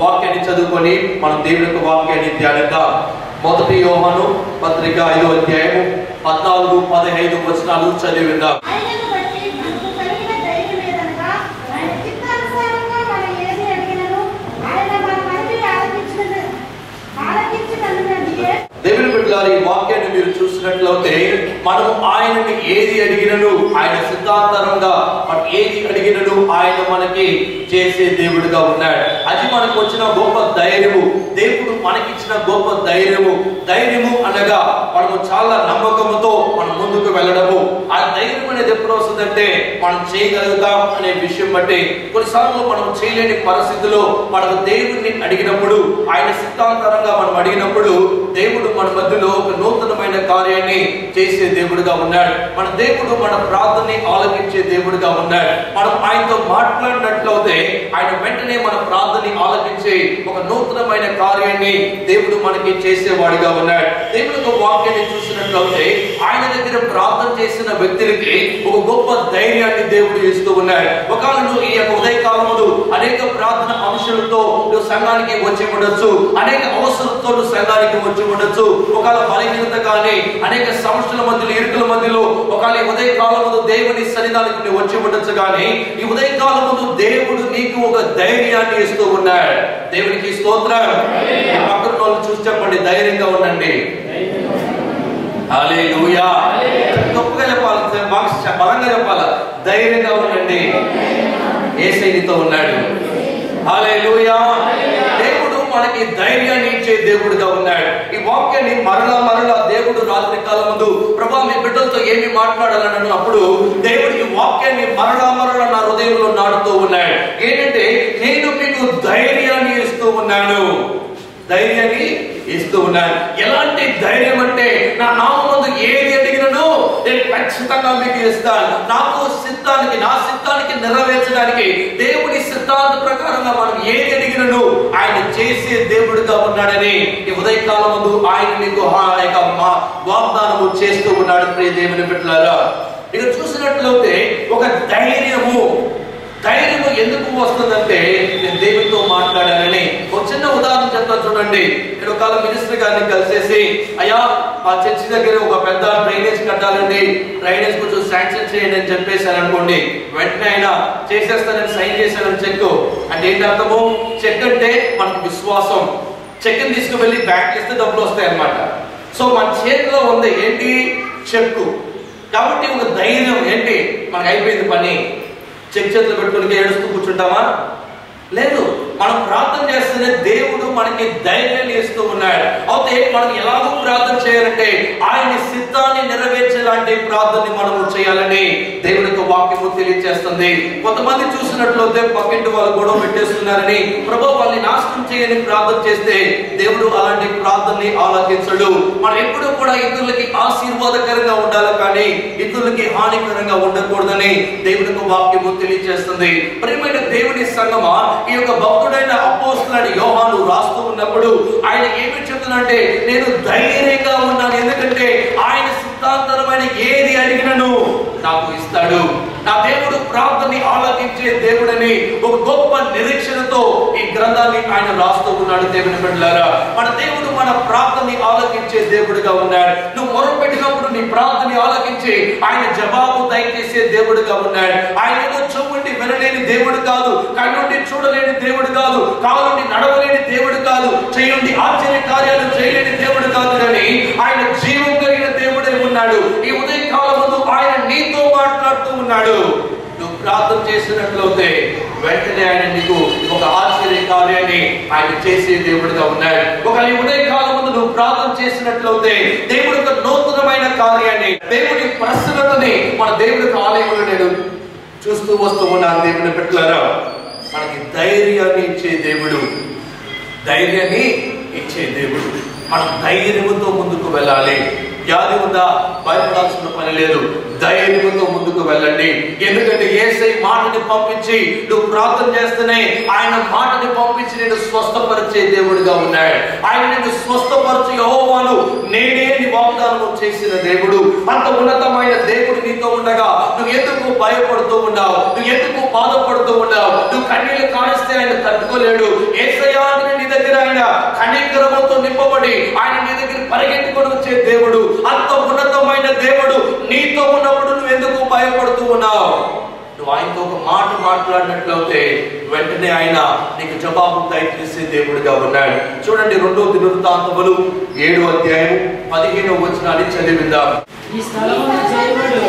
వాక్యాన్ని చదువుకొని మనం దేవుని యొక్క వాక్యాన్ని ధ్యానిద్దాం. 1 యోహాను పత్రిక 5వ అధ్యాయము 14-15 వచనాలు చదివిద్దాం. దేవుని బిడ్డలారా, ఈ వాక్యాన్ని మీరు చూసినట్లయితే మనం ఆయనని ఏది అడిగినను ఆయన సిద్ధాంతరంగా మనం ఏది అడిగినను ఆయన మనకి చేసే దేవుడిగా ఉన్నాడు. అది మనకు వచ్చిన గొప్ప ధైర్యము, దేవుడు మనకిచ్చిన గొప్ప ధైర్యము అనగా మనము చాలా నమ్మకంతో మనం ముందుకు వెళ్ళడము. ఆ ధైర్యం అనేది ఎప్పుడు వస్తుందంటే మనం చేయగలుగుతాం అనే విషయం బట్టి. కొన్నిసార్లు మనం చేయలేని పరిస్థితిలో మనకు దేవుడిని అడిగినప్పుడు, ఆయన సిద్ధాంతరంగా మనం అడిగినప్పుడు దేవుడు మన మధ్యలో ఒక నూతనమైన కార్యాన్ని చేసే దేవుడిగా ఉన్నాడు. మన దేవుడు మన ప్రార్థనని ఆలకించే దేవుడిగా ఉన్నాడు. మనం ఆయనతో మాట్లాడినట్లయితే ఆయన వెంటనే మన ప్రార్థనని ఆలకించే ఒక నూతనమైన కార్యాన్ని దేవుడు మనకి చేసేవాడిగా ఉన్నాడు. దేవుని యొక్క వాక్యాన్ని చూసినట్లయితే ఆయన దగ్గర ప్రార్థన చేసిన వ్యక్తులకి ఒక గొప్ప ధైర్యాన్ని దేవుడు ఇస్తూ ఉన్నాడు. ఒకవేళ నువ్వు ఈ యొక్క ఉదయకాలములు అనేక ప్రార్థన అంశాలతో నువ్వు సంఘానికి వచ్చి ఉండొచ్చు, అనేక అవసరంతో నువ్వు సంఘానికి వచ్చి ఉండొచ్చు. ఒకవేళ బలహీనత కానీ అనేక సమస్యల మధ్యలో, ఇరుకుల మధ్యలో ఒకవేళ ఉదయకాలములు దేవుని సన్నిధానానికి నువ్వు వచ్చి ఉండొచ్చు. కానీ ఈ ఉదయకాలములు దేవుడు నీకు ఒక ధైర్యాన్ని ఇస్తూ ఉన్నాడు. దేవునికి స్తోత్రం. పక్కన వాళ్ళు చూసి చెప్పండి, ధైర్యంగా ఉండండి. హల్లెలూయా. గొప్పగా చెప్పాలి, బలంగా చెప్పాలి, ధైర్యంగా ఉండండి. యేసయ్య నీతో ఉన్నాడు. హల్లెలూయా. దేవుడు మనకి ధైర్యాన్ని ఇచ్చే దేవుడిగా ఉన్నాడు. ఈ వాక్యాన్ని మరలా దేవుడు రాత్రి కాలం ముందు ప్రభా మీ బిడ్డలతో ఏమి మాట్లాడాలని అప్పుడు దేవుడు ఈ వాక్యాన్ని మరలా నా హృదయంలో నాటుతూ ఉన్నాడు. ఏంటంటే నేను మీకు ధైర్యాన్ని ఇస్తూ ఉన్నాను. ఎలాంటి ధైర్యం అంటే నా నామమందు ఏది అడిగినను నేను ఖచ్చితంగా మీకు ఇస్తాను. నా సిద్ధానికి నెరవేర్చడానికి దేవుని సిద్ధాంత ప్రకారంగా మనం ఏది అడిగినను ఆయన చేసే దేవుడిగా ఉన్నాడని ఈ ఉదయకాలం ముందు ఆయన మీకు వాగ్దానము చేస్తూ ఉన్నాడు. ప్రియ దేవుని బిడ్డలారా, ఇక చూసినట్లయితే ఒక ధైర్యము ఎందుకు వస్తుందంటే నేను దేవునితో మాట్లాడానని. ఒక చిన్న ఉదాహరణ చెప్తాను చూడండి. నేను ఒక మినిస్టర్ గారిని కలిసేసి, అయ్యా మా చర్చి దగ్గర ఒక పెద్ద డ్రైనేజ్ కట్టాలండి, డ్రైనేజ్ కొంచెం శాంక్షన్ చేయండి అని చెప్పేశాను అనుకోండి. వెంటనే ఆయన చేసేస్తానని సైన్ చేశానని చెక్ అంటే ఏంటి అర్థము? చెక్ అంటే మనకు విశ్వాసం. చెక్ తీసుకువెళ్ళి బ్యాంక్ ఇస్తే డబ్బులు వస్తాయి అన్నమాట. సో మన చేతిలో ఉంది ఏంటి? చెక్. కాబట్టి ఒక ధైర్యం ఏంటి, మనకు అయిపోయింది పని. చెక్ చేతులు పెట్టుకుని ఏడుస్తూ కూర్చుంటామా? లేదు. మనం ప్రార్థన చేస్తేనే దేవుడు మనకి ధైర్యాన్ని ఇస్తూ ఉన్నాడు. అయితే మనం ఎలాగో ప్రార్థన చేయాలంటే ఆయన సిద్ధాన్ని నెరవేర్చేలాంటి ప్రార్థనని మనము చేయాలని దేవుడి యొక్క వాక్యము తెలియజేస్తుంది. కొంతమంది చూసినట్లయితే పక్కింటి వాళ్ళు గొడవ పెట్టేస్తున్నారని ప్రభు వాళ్ళని నాశనం చేయని ప్రార్థన చేస్తే దేవుడు అలాంటి ప్రార్థనని ఆలకించడు. మనం ఎప్పుడు కూడా ఇతరులకి ఆశీర్వాదకరంగా ఉండాలి కానీ ఇతరులకి హానికరంగా ఉండకూడదని దేవుడి యొక్క వాక్యము తెలియజేస్తుంది. ప్రియమైన దేవుని సంగమా, ఈ యొక్క భక్తుడైన అపోస్తలుడైన యోహాను రాస్తూ ఉన్నప్పుడు ఆయన ఏమి చెప్తున్నాడంటే నేను ధైర్యంగా ఉన్నాను. ఎందుకంటే ఆయన సిద్ధాంతరమైన ఏది అడిగినను నాకు ఇస్తాడు. నా దేవుడు ప్రార్థనని ఆలకించే దేవుడని ఒక గొప్ప నిరీక్షణతో ఈ గ్రంథాన్ని ఆయన రాస్తూ ఉన్నాడు. దేవుని బిడ్డలారా, మన దేవుడు మన ప్రార్థనని ఆలకించే దేవుడిగా ఉన్నాడు. నువ్వు మొరపెట్టినప్పుడు నీ ప్రార్థనని ఆలకించి ఆయన జవాబు దయచేసే దేవుడిగా ఉన్నాడు. ఆయన ఏదో చెవుండి వినలేని దేవుడు కాదు, కన్నుండి చూడలేని దేవుడు కాదు, కాలుండి నడవలేని దేవుడు కాదు, చేయుండి ఆశ్చర్య కార్యాలు చేయలేని దేవుడు కాదు. కానీ ఆయన జీవం కలిగిన దేవుడే ఉన్నాడు. ఈ ఉదయకాలం ముందు ఆయన నీతో మాట్లాడుతూ ఉన్నాడు. నువ్వు ప్రార్థన చేసినట్లయితే వెంటనే ఆయన నీకు ఒక ఆశ్చర్య కార్యాన్ని ఆయన చేసే దేవుడిగా ఉన్నాడు. ఒక ఉదయకాలం ముందు నువ్వు ప్రార్థన చేసినట్లయితే దేవుడి యొక్క నూతనమైన కార్యాన్ని, దేవుడి ప్రసన్నతని మన దేవుడి ఆలయంలో నేను చూస్తూ వస్తూ ఉన్నాను. దేవుని బిడ్డలారా, మనకి ధైర్యాన్ని ఇచ్చే దేవుడు, మనం ధైర్యంతో ముందుకు వెళ్ళాలి. వ్యాధి ఉందా? భయపడాల్సిన పని లేదు. ధైర్యంతో ముందుకు వెళ్ళండి. ఎందుకంటే యేసయ్య మాటని పంపించి నువ్వు ప్రార్థన చేస్తేనే ఆయన మాటని పంపించి నేను స్వస్థపరిచే దేవుడిగా ఉన్నాడు. ఆయన నిన్ను స్వస్థపరిచి యెహోవాను నేనే నీ వాగ్దానం చేసిన దేవుడు. అంత ఉన్నతమైన దేవుడు నీతో ఉండగా నువ్వు ఎందుకు భయపడుతూ ఉన్నావు? నువ్వు ఎందుకు బాధపడుతూ ఉన్నావు? నువ్వు కన్నీళ్లు కానిస్తే ఆయన తట్టుకోలేడు. యేసయ్య నీ దగ్గర ఆయన కనికరముతో నింపబడి ఆయన నీ దగ్గర పరిగెత్తుకొని వచ్చే దేవుడు. అంత ఉన్నతమైన దేవుడు నీతో ఉన్నప్పుడు నువ్వు ఎందుకు భయపడుతూ ఉన్నావు? నువ్వు ఆయనతో ఒక మాట మాట్లాడినట్లయితే వెంటనే ఆయన నీకు జవాబు దయచేసే దేవుడిగా ఉన్నాడు. చూడండి 2 దినవృత్తాంతములు 7వ అధ్యాయం 15వ వచనాన్ని చదివిద్దాం. ఈ స్థలమున చేయబడు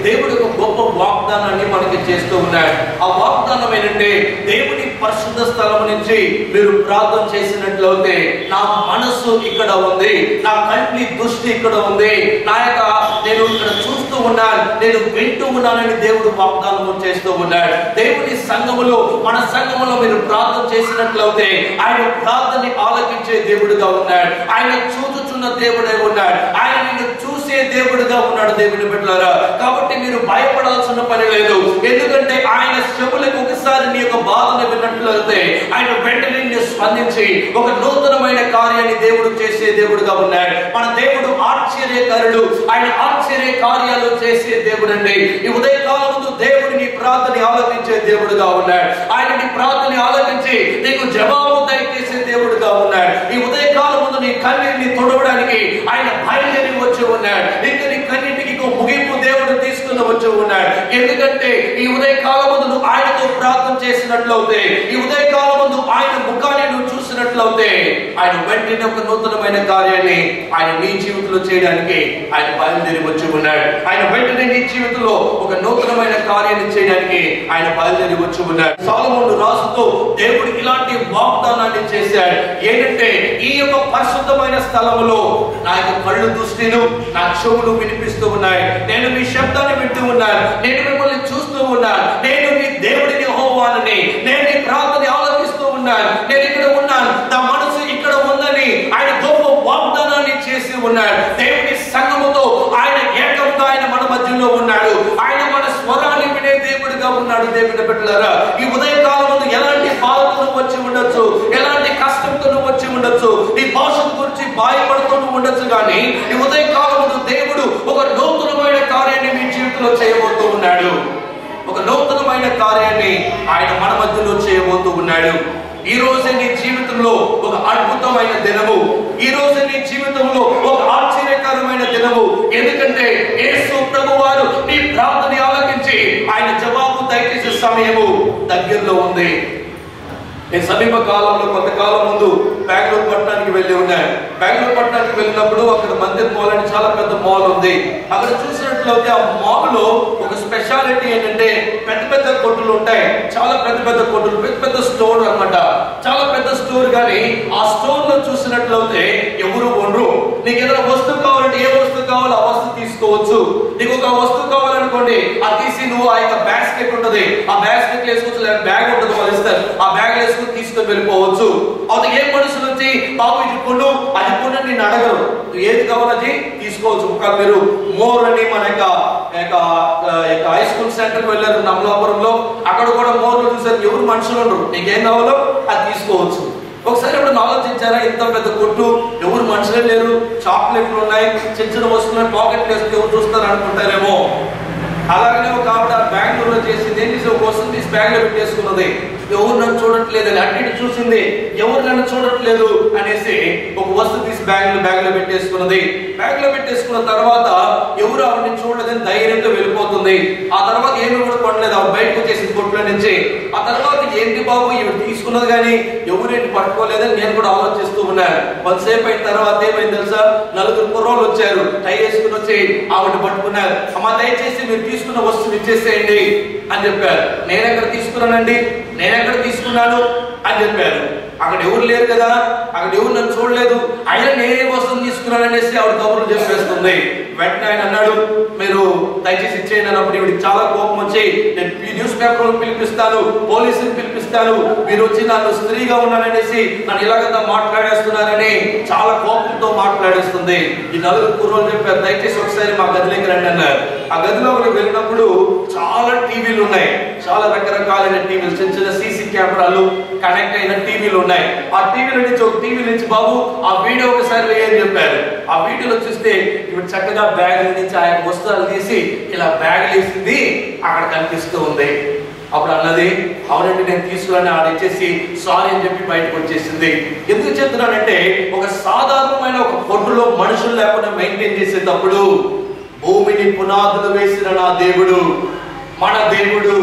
దేవుడు ఒక గొప్ప వాగ్దానాన్ని మనకి చేస్తూ ఉన్నాడు. ఆ వాగ్దానం ఏంటంటే దేవుని పరిశుద్ధ స్థలం నుంచి మీరు ప్రార్థన చేసినట్లయితే నా మనసు ఇక్కడ ఉంది, నా కంటి దృష్టి ఇక్కడ ఉంది, నా యొక్క నేను ఇక్కడ చూస్తూ ఉన్నాను, నేను వింటూ ఉన్నానని దేవుడు వాగ్దానం చేస్తూ ఉన్నాడు. దేవుని సంఘములో మన సంఘములో మీరు ప్రార్థన చేసినట్లయితే ఆయన ప్రార్థనని ఆలకించే దేవుడుగా ఉన్నాడు. ఆయన చూచుచున్న దేవుడే ఉన్నాడు. ఆయన నిన్ను చూసే దేవుడుగా ఉన్నాడు. దేవుని బిడ్డలారా, కాబట్టి మీరు భయపడాల్సిన పని లేదు. ఎందుకంటే ఆయన చెవులకు ఒకసారి నీ యొక్క బాధను విన్నట్లయితే ఆయన వెంటనే నిన్ను స్పందించి ఒక నూతనమైన కార్యాన్ని దేవుడు చేసే దేవుడుగా ఉన్నాడు. మన దేవుడు ఆశ్చర్యకారుడు. ఆయన ఆశ్చర్య కార్యాలు చేసే దేవుడు అండి. ఈ ఉదయకాలముందు దేవుడు నీ ప్రార్థన ఆలకించే దేవుడుగా ఉన్నాడు. ఆయన నీ ప్రార్థన ఆలకించి నీకు జవాబు దయచేసే దేవుడుగా ఉన్నాడు. ఈ ఉదయకాలం ముందు నీ కన్నీటిని తొడవడానికి ఆయన బయలుదేరి వచ్చి ఉన్నాడు. ఇంకా నీ కన్నీటికి ముగింపు దేవుడు తీసుకుని వచ్చి ఉన్నాడు. ఎందుకంటే ఈ ఉదయకాలం ముందు నువ్వు ఆయనతో ప్రార్థన చేసినట్లయితే, ఈ ఉదయకాలం ముందు ఆయన ముఖాన్ని నువ్వు చూసినట్లయితే ఆయన వెంటనే ఒక నూతనమైన కార్యాన్ని ఆయన నీ జీవితంలో చేయడానికి ఆయన బయలుదేరి వచ్చి ఉన్నాడు. ఆయన వెంటనే నీ జీవితంలో ఒక నూతనమైన కార్యాన్ని చేయడానికి ఆయన బయలుదేరి వచ్చి ఉన్నాడు. సొలొమోను రాజుతో దేవుడు ఇలాంటి వాగ్దానాన్ని చేశాడు. ఏంటంటే ఈ యొక్క పరిశుద్ధమైన స్థలములో నా యొక్క కళ్ళు దృష్టిను నా చెవులు వినిపిస్తూ ఉన్నాయి, నేను మీ శబ్దాన్ని వింటూ ఉన్నాను, నేను మిమ్మల్ని చూస్తూ ఉన్నాను, నేను మీ దేవుడిని యెహోవాని, నేను నీ ప్రార్థన ఆలకిస్తూ ఉన్నాను, నేను ఇక్కడ ఉన్నాను, నా మనసు ఇక్కడ ఉందని ఆయన గొప్ప వాగ్దానాన్ని చేసి ఉన్నాడు. దేవుని సంఘముతో ఆయన ఏకంగా ఆయన మన మధ్యలో ఉన్నాడు. ఆయన మన స్వరాన్ని వినే దేవుడిగా ఉన్నాడు. దేవుని బిడ్డలారా, ఈ ఉదయకాలం ముందు ఎలాంటి బాధతో వచ్చి ఉండొచ్చు, ఎలాంటి కష్టంతో వచ్చి ఉండొచ్చు, నీ భవిష్యత్తు గురించి భయపడుతూ ఉండొచ్చు, కానీ ఈ ఉదయకాలం ముందు దేవుడు ఒక నూతనమైన కార్యాన్ని మీ జీవితంలో చేయబోతూ ఉన్నాడు. ఒక నూతనమైన కార్యాన్ని ఆయన మన మధ్యలో చేయబోతూ ఉన్నాడు. ఈ రోజే నీ జీవితంలో ఒక అద్భుతమైన దినము, ఈ రోజే నీ జీవితంలో ఒక ఆశ్చర్యకరమైన దినము. ఎందుకంటే యేసు ప్రభువారు నీ ప్రార్థన ఆలకించి ఆయన జవాబు దయచేసే సమయము దగ్గరలో ఉంది. నేను సమీప కాలంలో కొంతకాలం ముందు బెంగళూరు పట్టణానికి వెళ్ళి ఉన్నాను. బెంగళూరు పట్టణానికి వెళ్ళినప్పుడు అక్కడ మందిర్ మాల్ అని చాలా పెద్ద మాల్ ఉంది. అక్కడ చూసినట్లయితే ఆ మాల్ లో ఒక స్పెషాలిటీ ఏంటంటే పెద్ద పెద్ద కొట్టులు ఉంటాయి, చాలా పెద్ద పెద్ద కొట్టులు, పెద్ద పెద్ద స్టోర్ అన్నమాట, చాలా పెద్ద స్టోర్. కానీ ఆ స్టోర్ లో చూసినట్లయితే ఎవరు ఉండరు. నీకు ఏదైనా వస్తువు కావాలంటే ఏ వస్తువు కావాలో ఆ వస్తువు తీసుకోవచ్చు. నీకు ఒక వస్తువు కావాలనుకోండి, అది తీసి నువ్వు ఆ యొక్క బాస్కెట్ ఉంటుంది, ఆ బాస్కెట్ వేసుకోవచ్చు, లేదా బ్యాగ్ ఉంటుంది, వాళ్ళు ఇస్తారు, ఆ బ్యాగ్ తీసుకొని వెళ్ళిపోవచ్చు. అది ఏ మనుషులు వచ్చి బాబు ఇది కొను అది కొను నేను అడగరు, ఏది కావాలని తీసుకోవచ్చు. ఒకవేళ మీరు మోర్ అని మన హై స్కూల్ సెంటర్కి వెళ్ళారు నమలాపురంలో, అక్కడ కూడా మోర్ చూసారు, ఎవరు మనుషులు ఉండరు, నీకేం కావాలో అది తీసుకోవచ్చు. ఒకసారి ఎప్పుడు ఆలోచించారా, ఇంత పెద్ద కొట్టు ఎవరు మనుషులే లేరు, చాక్లెట్లు ఉన్నాయి, చిన్న చిన్న వస్తున్నాయి, పాకెట్లు వేస్తే ఎవరు చూస్తారు అనుకుంటారేమో. అలాగనే ఒక ఆవిడ బెంగళూరులో చేసింది, ఏం చేసి ఒక వస్తువు తీసి బ్యాగ్ లో పెట్టేసుకున్నది. ఎవరు నన్ను చూడట్లేదు అని అటు చూసింది, ఎవరు నన్ను చూడట్లేదు అనేసి ఒక వస్తువు తీసి బ్యాగ్ లో పెట్టేసుకున్నది. బ్యాగ్ లో పెట్టేసుకున్న తర్వాత ఎవరు ఆవిడని చూడలేదని ధైర్యంతో వెళ్ళిపోతుంది. ఆ తర్వాత ఏమి కూడా కొనలేదు, ఆవిడ బయటకు వచ్చేసింది కొట్లో నుంచి. ఆ తర్వాత ఏంటి బాబు ఈవిడ తీసుకున్నది కానీ ఎవరేంటి పట్టుకోలేదని నేను కూడా ఆలోచిస్తూ ఉన్నాను. కొంతసేపు అయిన తర్వాత ఏమైంది తెలుసా, 4 కుర్రోళ్ళు వచ్చారు, టై వేసుకుని వచ్చి ఆవిడ పట్టుకున్నారు. అమ్మ దయచేసి మీరు తీసుకున్న వస్తువు ఇచ్చేసేయండి అని చెప్పారు. నేనెక్కడ తీసుకున్నానండి, నేనెక్కడ తీసుకున్నాను అని చెప్పారు. అక్కడ ఎవరు లేరు కదా, అక్కడ ఎవరు నన్ను చూడలేదు, అయినా నేనే వస్తువుని తీసుకున్నాననేసి ఆవిడ కబుర్లు చెప్పేస్తుంది. వెంటనే ఆయన అన్నాడు, మీరు దయచేసి ఇచ్చేయండి అన్నప్పుడు ఈవిడికి చాలా కోపం వచ్చి, నేను న్యూస్ పేపర్ పిలిపిస్తాను, పోలీసుని పిలిపిస్తాను, మీరు వచ్చి నన్ను స్త్రీగా ఉన్నాననేసి నన్ను ఇలాగంతా మాట్లాడేస్తున్నారని చాలా కోపంతో మాట్లాడేస్తుంది. ఈ నలుగురు కుర్రోళ్ళు చెప్పారు, దయచేసి ఒకసారి మా గదిలోకి రండి అన్నారు. ఆ గదిలోకి వెళ్ళినప్పుడు చాలా టీవీలు ఉన్నాయి, చాలా రకరకాలైన టీవీలు, చిన్న చిన్న సీసీ కెమెరాలు కనెక్ట్ అయిన టీవీలు ఉన్నాయి. ఆ టీవీల నుంచి ఒక టీవీ నుంచి బాబు ఆ వీడియో ఒకసారి వేయని చెప్పారు. ఆ వీడియోలో చూస్తే ఇప్పుడు చక్కగా బ్యాగ్ నుంచి ఆయన వస్తువులు తీసి ఇలా బ్యాగ్ వేసింది అక్కడ కనిపిస్తూ ఉంది. అప్పుడు అన్నది, అవునండి నేను తీసుకురాని ఆడిచ్చేసి సారీ అని చెప్పి బయటకు వచ్చేసింది. ఎందుకు చెప్తున్నానంటే, ఒక సాధారణమైన ఒక కొట్టులో మనుషులు లేకుండా మెయింటైన్ చేసేటప్పుడు భూమిని పునాదులు వేసిన నా దేవుడు, మన దేవుడు,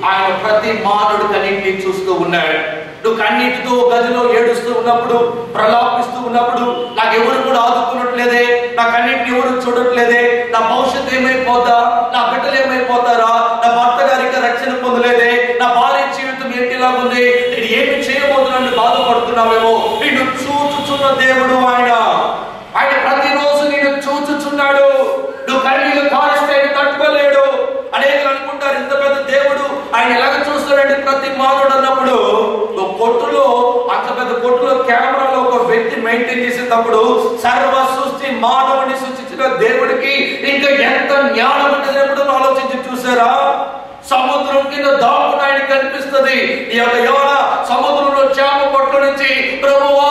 ఆయన ప్రతి మానవుడు కన్నిటిని చూస్తూ ఉన్నాడు. నువ్వు కన్నీటితో గదిలో ఏడుస్తూ ఉన్నప్పుడు, ప్రలాపిస్తూ ఉన్నప్పుడు, నాకు ఎవరు కూడా ఆదుకున్నట్లేదే, నా కన్నిటిని ఎవరు చూడట్లేదే, నా భవిష్యత్తు ఏమైపోతా, నా బిడ్డలు ఏమైపోతారా, నా భర్త గారికి రక్షణ పొందలేదే, నా భార్య జీవితం ఏంటిలాగుంది, నేను ఏమి చేయబోతున్నాను బాధపడుతున్నావేమో, నిన్ను చూచుచున్న దేవుడు ఆయన. ఆయన ప్రతిరోజు నిన్ను చూచుచున్నాడు. నువ్వు కన్నీళ్ళు కారిస్తే తట్టుకోలేడు. అనేకలు అనుకుంటారు, ఇంత పెద్ద దేవుడు ఆయన ఎలాగ చూస్తాడంటే ప్రతి మానవుడు అన్నప్పుడు, ఒక కొట్టులో, అంత పెద్ద కొట్టులో కెమెరాలో ఒక వ్యక్తి మెయింటైన్ చేసేటప్పుడు సర్వ సృష్టి మానవుని సృష్టించిన దేవుడికి ఇంకా ఎంత జ్ఞానం ఉంటుంది ఎప్పుడు ఆలోచించి చూసారా? సముద్రం కింద దాపున ఆయన కనిపిస్తుంది. ఈ యొక్క యోన సముద్రంలో చేప పొట్ల నుంచి ప్రభువా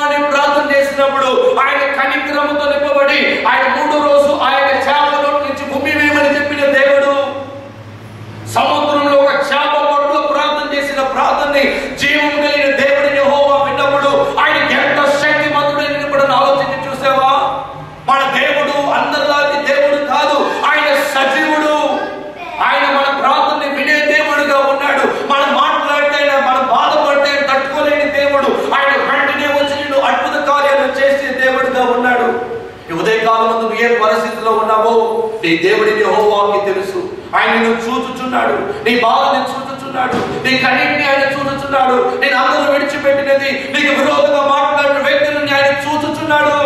అని ప్రార్థన చేసినప్పుడు ఆయన కనికరముతో నింపబడి ఆయన మూడో రోజు ఆయన చేపల నుంచి భూమి వేయమని చెప్పిన దేవుడు, సముద్రంలో ఒక చేప పొట్ల ప్రార్థన చేసిన ప్రార్థనని జీవం కలిగిన దేవుడిని యెహోవా విన్నప్పుడు ఆయన ఎంత శక్తిమంతుడని కూడా ఆలోచించి చూసావా? మన దేవుడు అందరిలాంటి దేవుడు కాదు, ఆయన సజీవుడు. ఆయన మన ప్రార్థనని వినే దేవుడుగా ఉన్నాడు. మనం మాట్లాడితే, మనం బాధపడితే తట్టుకోలేని దేవుడు. ఆయన వెంటనే వచ్చి నిన్ను అద్భుత కార్యాలు చేసే దేవుడుగా ఉన్నాడు. ఈ ఉదయకాలం ముందు నువ్వు ఏ పరిస్థితిలో ఉన్నావో నీ దేవుడిని యెహోవాకి తెలుసు. ఆయన నిన్ను చూచుచున్నాడు, నీ బాధని చూచుచున్నాడు, నీ కన్నీటిని ఆయన చూచుచున్నాడు. నేను అందరూ విడిచిపెట్టినది నీకు విరోధంగా మాట్లాడిన వ్యక్తులను ఆయన చూచుచున్నాడు.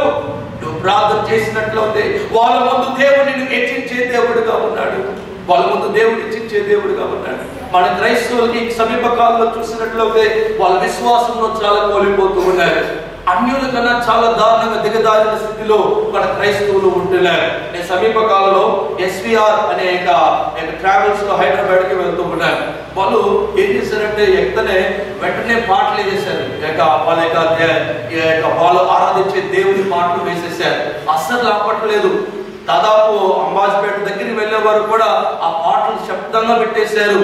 నువ్వు ప్రార్థన చేసినట్లయితే వాళ్ళ ముందు దేవుడు నిన్ను హెచ్చించే దేవుడుగా ఉన్నాడు. వాళ్ళ ముందు దేవుడు హెచ్చించే దేవుడుగా ఉన్నాడు. మన క్రైస్తవులకి సమీప కాలంలో చూసినట్లయితే వాళ్ళ విశ్వాసంలో చాలా కోల్పోతూ ఉన్నారు. అన్యుల కన్నా చాలా దారుణంగా దిగదారిన స్థితిలో మన క్రైస్తవులు ఉంటున్నారు. నేను సమీప కాలంలో ఎస్విఆర్ అనే ట్రావెల్స్ లో హైదరాబాద్ కి వెళ్తూ ఉన్నాను. వాళ్ళు ఏం చేశారంటే వెంటనే పాటలు వేసేసారు. వాళ్ళు ఆరాధించే దేవుని పాటలు వేసేసారు. అస్సలు ఆపట్లేదు. దాదాపు అంబాజీపేట దగ్గరికి వెళ్ళే వారు కూడా ఆ పాటలు శబ్దంగా పెట్టేశారు.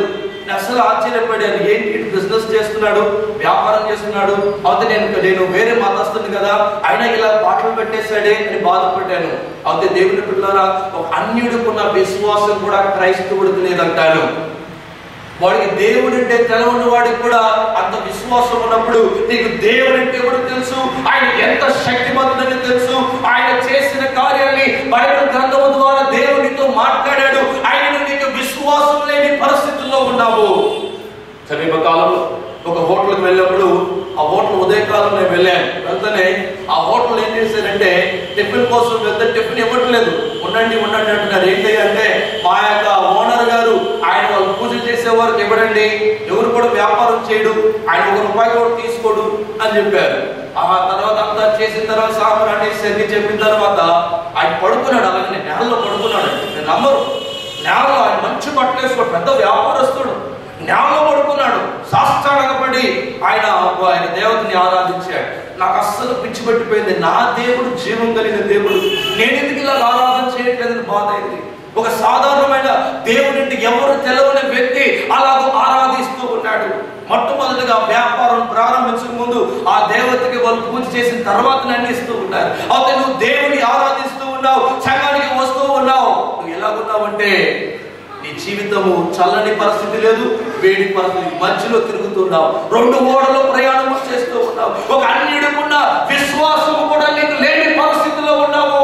అసలు ఆశ్చర్యపడాను, ఏంటి బిజినెస్ చేస్తున్నాడు, వ్యాపారం చేస్తున్నాడు, అయితే నేను వేరే మతస్థుని కదా, అయినా ఇలా పాటలు పెట్టేశాడే అని బాధపడ్డాను. అయితే దేవుని పిల్లరా, ఒక అన్యుడికున్న విశ్వాసం కూడా క్రైస్తవుడికి లేదంటాను. వాడికి దేవుడు అంటే తెలవని వాడికి కూడా అంత విశ్వాసం ఉన్నప్పుడు నీకు దేవుడు అంటే ఎవరు తెలుసు, ఆయన ఎంత శక్తిమంతుడని తెలుసు, ఆయన చేసిన కార్యాన్ని బైబిల్ గ్రంథము ద్వారా దేవునితో మాట్లాడాడు. ఆయన నీకు విశ్వాసం లేని పరిస్థితుల్లో ఉన్నావు. సమీప కాలంలో ఒక హోటల్కి వెళ్ళినప్పుడు, ఆ హోటల్ ఉదయకాలం నేను వెళ్ళాను. వెళ్తానే ఆ హోటల్ ఏం చేశారంటే టిఫిన్ కోసం వెళ్తే టిఫిన్ ఇవ్వట్లేదు, ఉండండి అంటున్నారు. ఏంటి అంటే మా యొక్క ఓనర్ గారు ఆయన వాళ్ళు పూజ చేసేవారికి ఇవ్వడండి, ఎవరు కూడా వ్యాపారం చేయడు, ఆయన ₹1 కూడా తీసుకోడు అని చెప్పారు. ఆ తర్వాత అంతా చేసిన తర్వాత సాంబ్రాణి అన్ని చెప్పిన తర్వాత ఆయన పడుకున్నాడు. అలాగే నేలలో పడుకున్నాడు. నేను నమ్మరు, నేలలో ఆయన మంచి బట్టలు వేసుకోడు, పెద్ద వ్యాపారస్తుడు, నేలలో పడుకున్నాడు. సాష్టాంగపడి ఆయన దేవతని ఆరాధించాడు. నాకు అస్సలు పిచ్చి పట్టిపోయింది. నా దేవుడు జీవం కలిగిన దేవుడు, నేను ఎందుకు ఇలా ఆరాధన చేయట్లేదని బాధ అయింది. ఒక సాధారణమైన దేవుడిని ఎవరు తెలవని వ్యక్తి అలాగూ ఆరాధిస్తూ ఉన్నాడు. మొట్టమొదటిగా వ్యాపారం ప్రారంభించక ముందు ఆ దేవతకి వాళ్ళు పూజ చేసిన తర్వాత అందిస్తూ ఉన్నారు. అయితే నువ్వు దేవుని ఆరాధిస్తూ ఉన్నావు, సంఘానికి వస్తూ ఉన్నావు. నువ్వు ఎలాగున్నావంటే నీ జీవితము చల్లని పరిస్థితి లేదు, వేడి పరిస్థితి మధ్యలో తిరుగుతున్నావు. 2 ఓడలో ప్రయాణం చేస్తూ ఉన్నావు. ఒక అన్యుడికున్న విశ్వాసము కూడా నీకు లేని పరిస్థితిలో ఉన్నావు.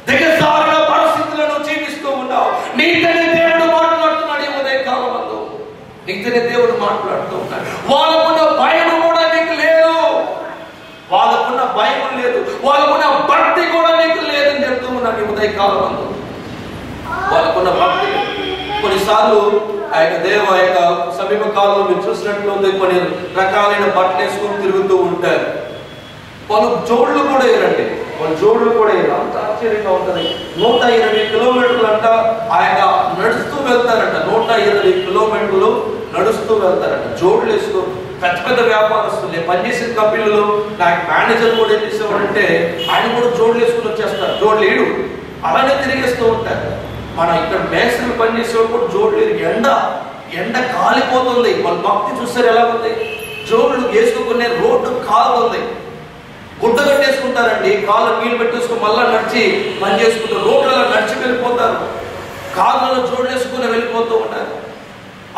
దిగజారిన పరిస్థితులను జీవిస్తూ ఉన్నావు. నీతోనే దేవుడు మాట్లాడుతున్నాడు. ఈ ఉదయకాలం నీతోనే దేవుడు మాట్లాడుతూ ఉన్నాడు. వాళ్ళకున్న భయం కూడా నీకు లేదు. వాళ్ళకున్న భయం లేదు, వాళ్ళకున్న భక్తి కూడా నీకు లేదని చెప్తూ ఉన్నాను ఈ ఉదయకాలం అందు. వాళ్ళకున్న భక్తి కొన్నిసార్లు ఆయన దేవ యొక్క సమీప కాలంలో మీరు చూసినట్లయితే కొన్ని రకాలైన బట్టలు వేసుకొని తిరుగుతూ ఉంటారు. వాళ్ళు జోడ్లు కూడా వేయరండి, వాళ్ళు జోడ్లు కూడా వేయరు. అంత ఆశ్చర్యంగా ఉంటుంది. 120 కిలోమీటర్లు అంట ఆయన నడుస్తూ వెళ్తారంట. 120 కిలోమీటర్లు నడుస్తూ వెళ్తారంట జోడ్లు వేసుకో. పెద్ద పెద్ద వ్యాపారస్తులు పనిచేసే కంపెనీలో నాకు మేనేజర్ కూడా ఏం చేసేవాడంటే ఆయన కూడా జోడ్లు వేసుకుని వచ్చేస్తారు. జోడ్లు వేయడు, అలానే తిరిగేస్తూ ఉంటారు. మన ఇక్కడ మేస్త్రులు పనిచేసేవాడు కూడా జోడ్లు వేయరు. ఎండ కాలిపోతుంది. వాళ్ళ భక్తి చూస్తారు ఎలా ఉంది. జోడ్లు వేసుకునే రోడ్డు కాలుతుంది, గుడ్డ కట్టేసుకుంటారండి. కాళ్ళు నీళ్ళు పెట్టేసుకుని మళ్ళా నడిచి పని చేసుకుంటారు. రోడ్లలో నడిచి వెళ్ళిపోతారు, కాళ్ళలో జోడ్లు వేసుకుని వెళ్ళిపోతూ ఉంటారు.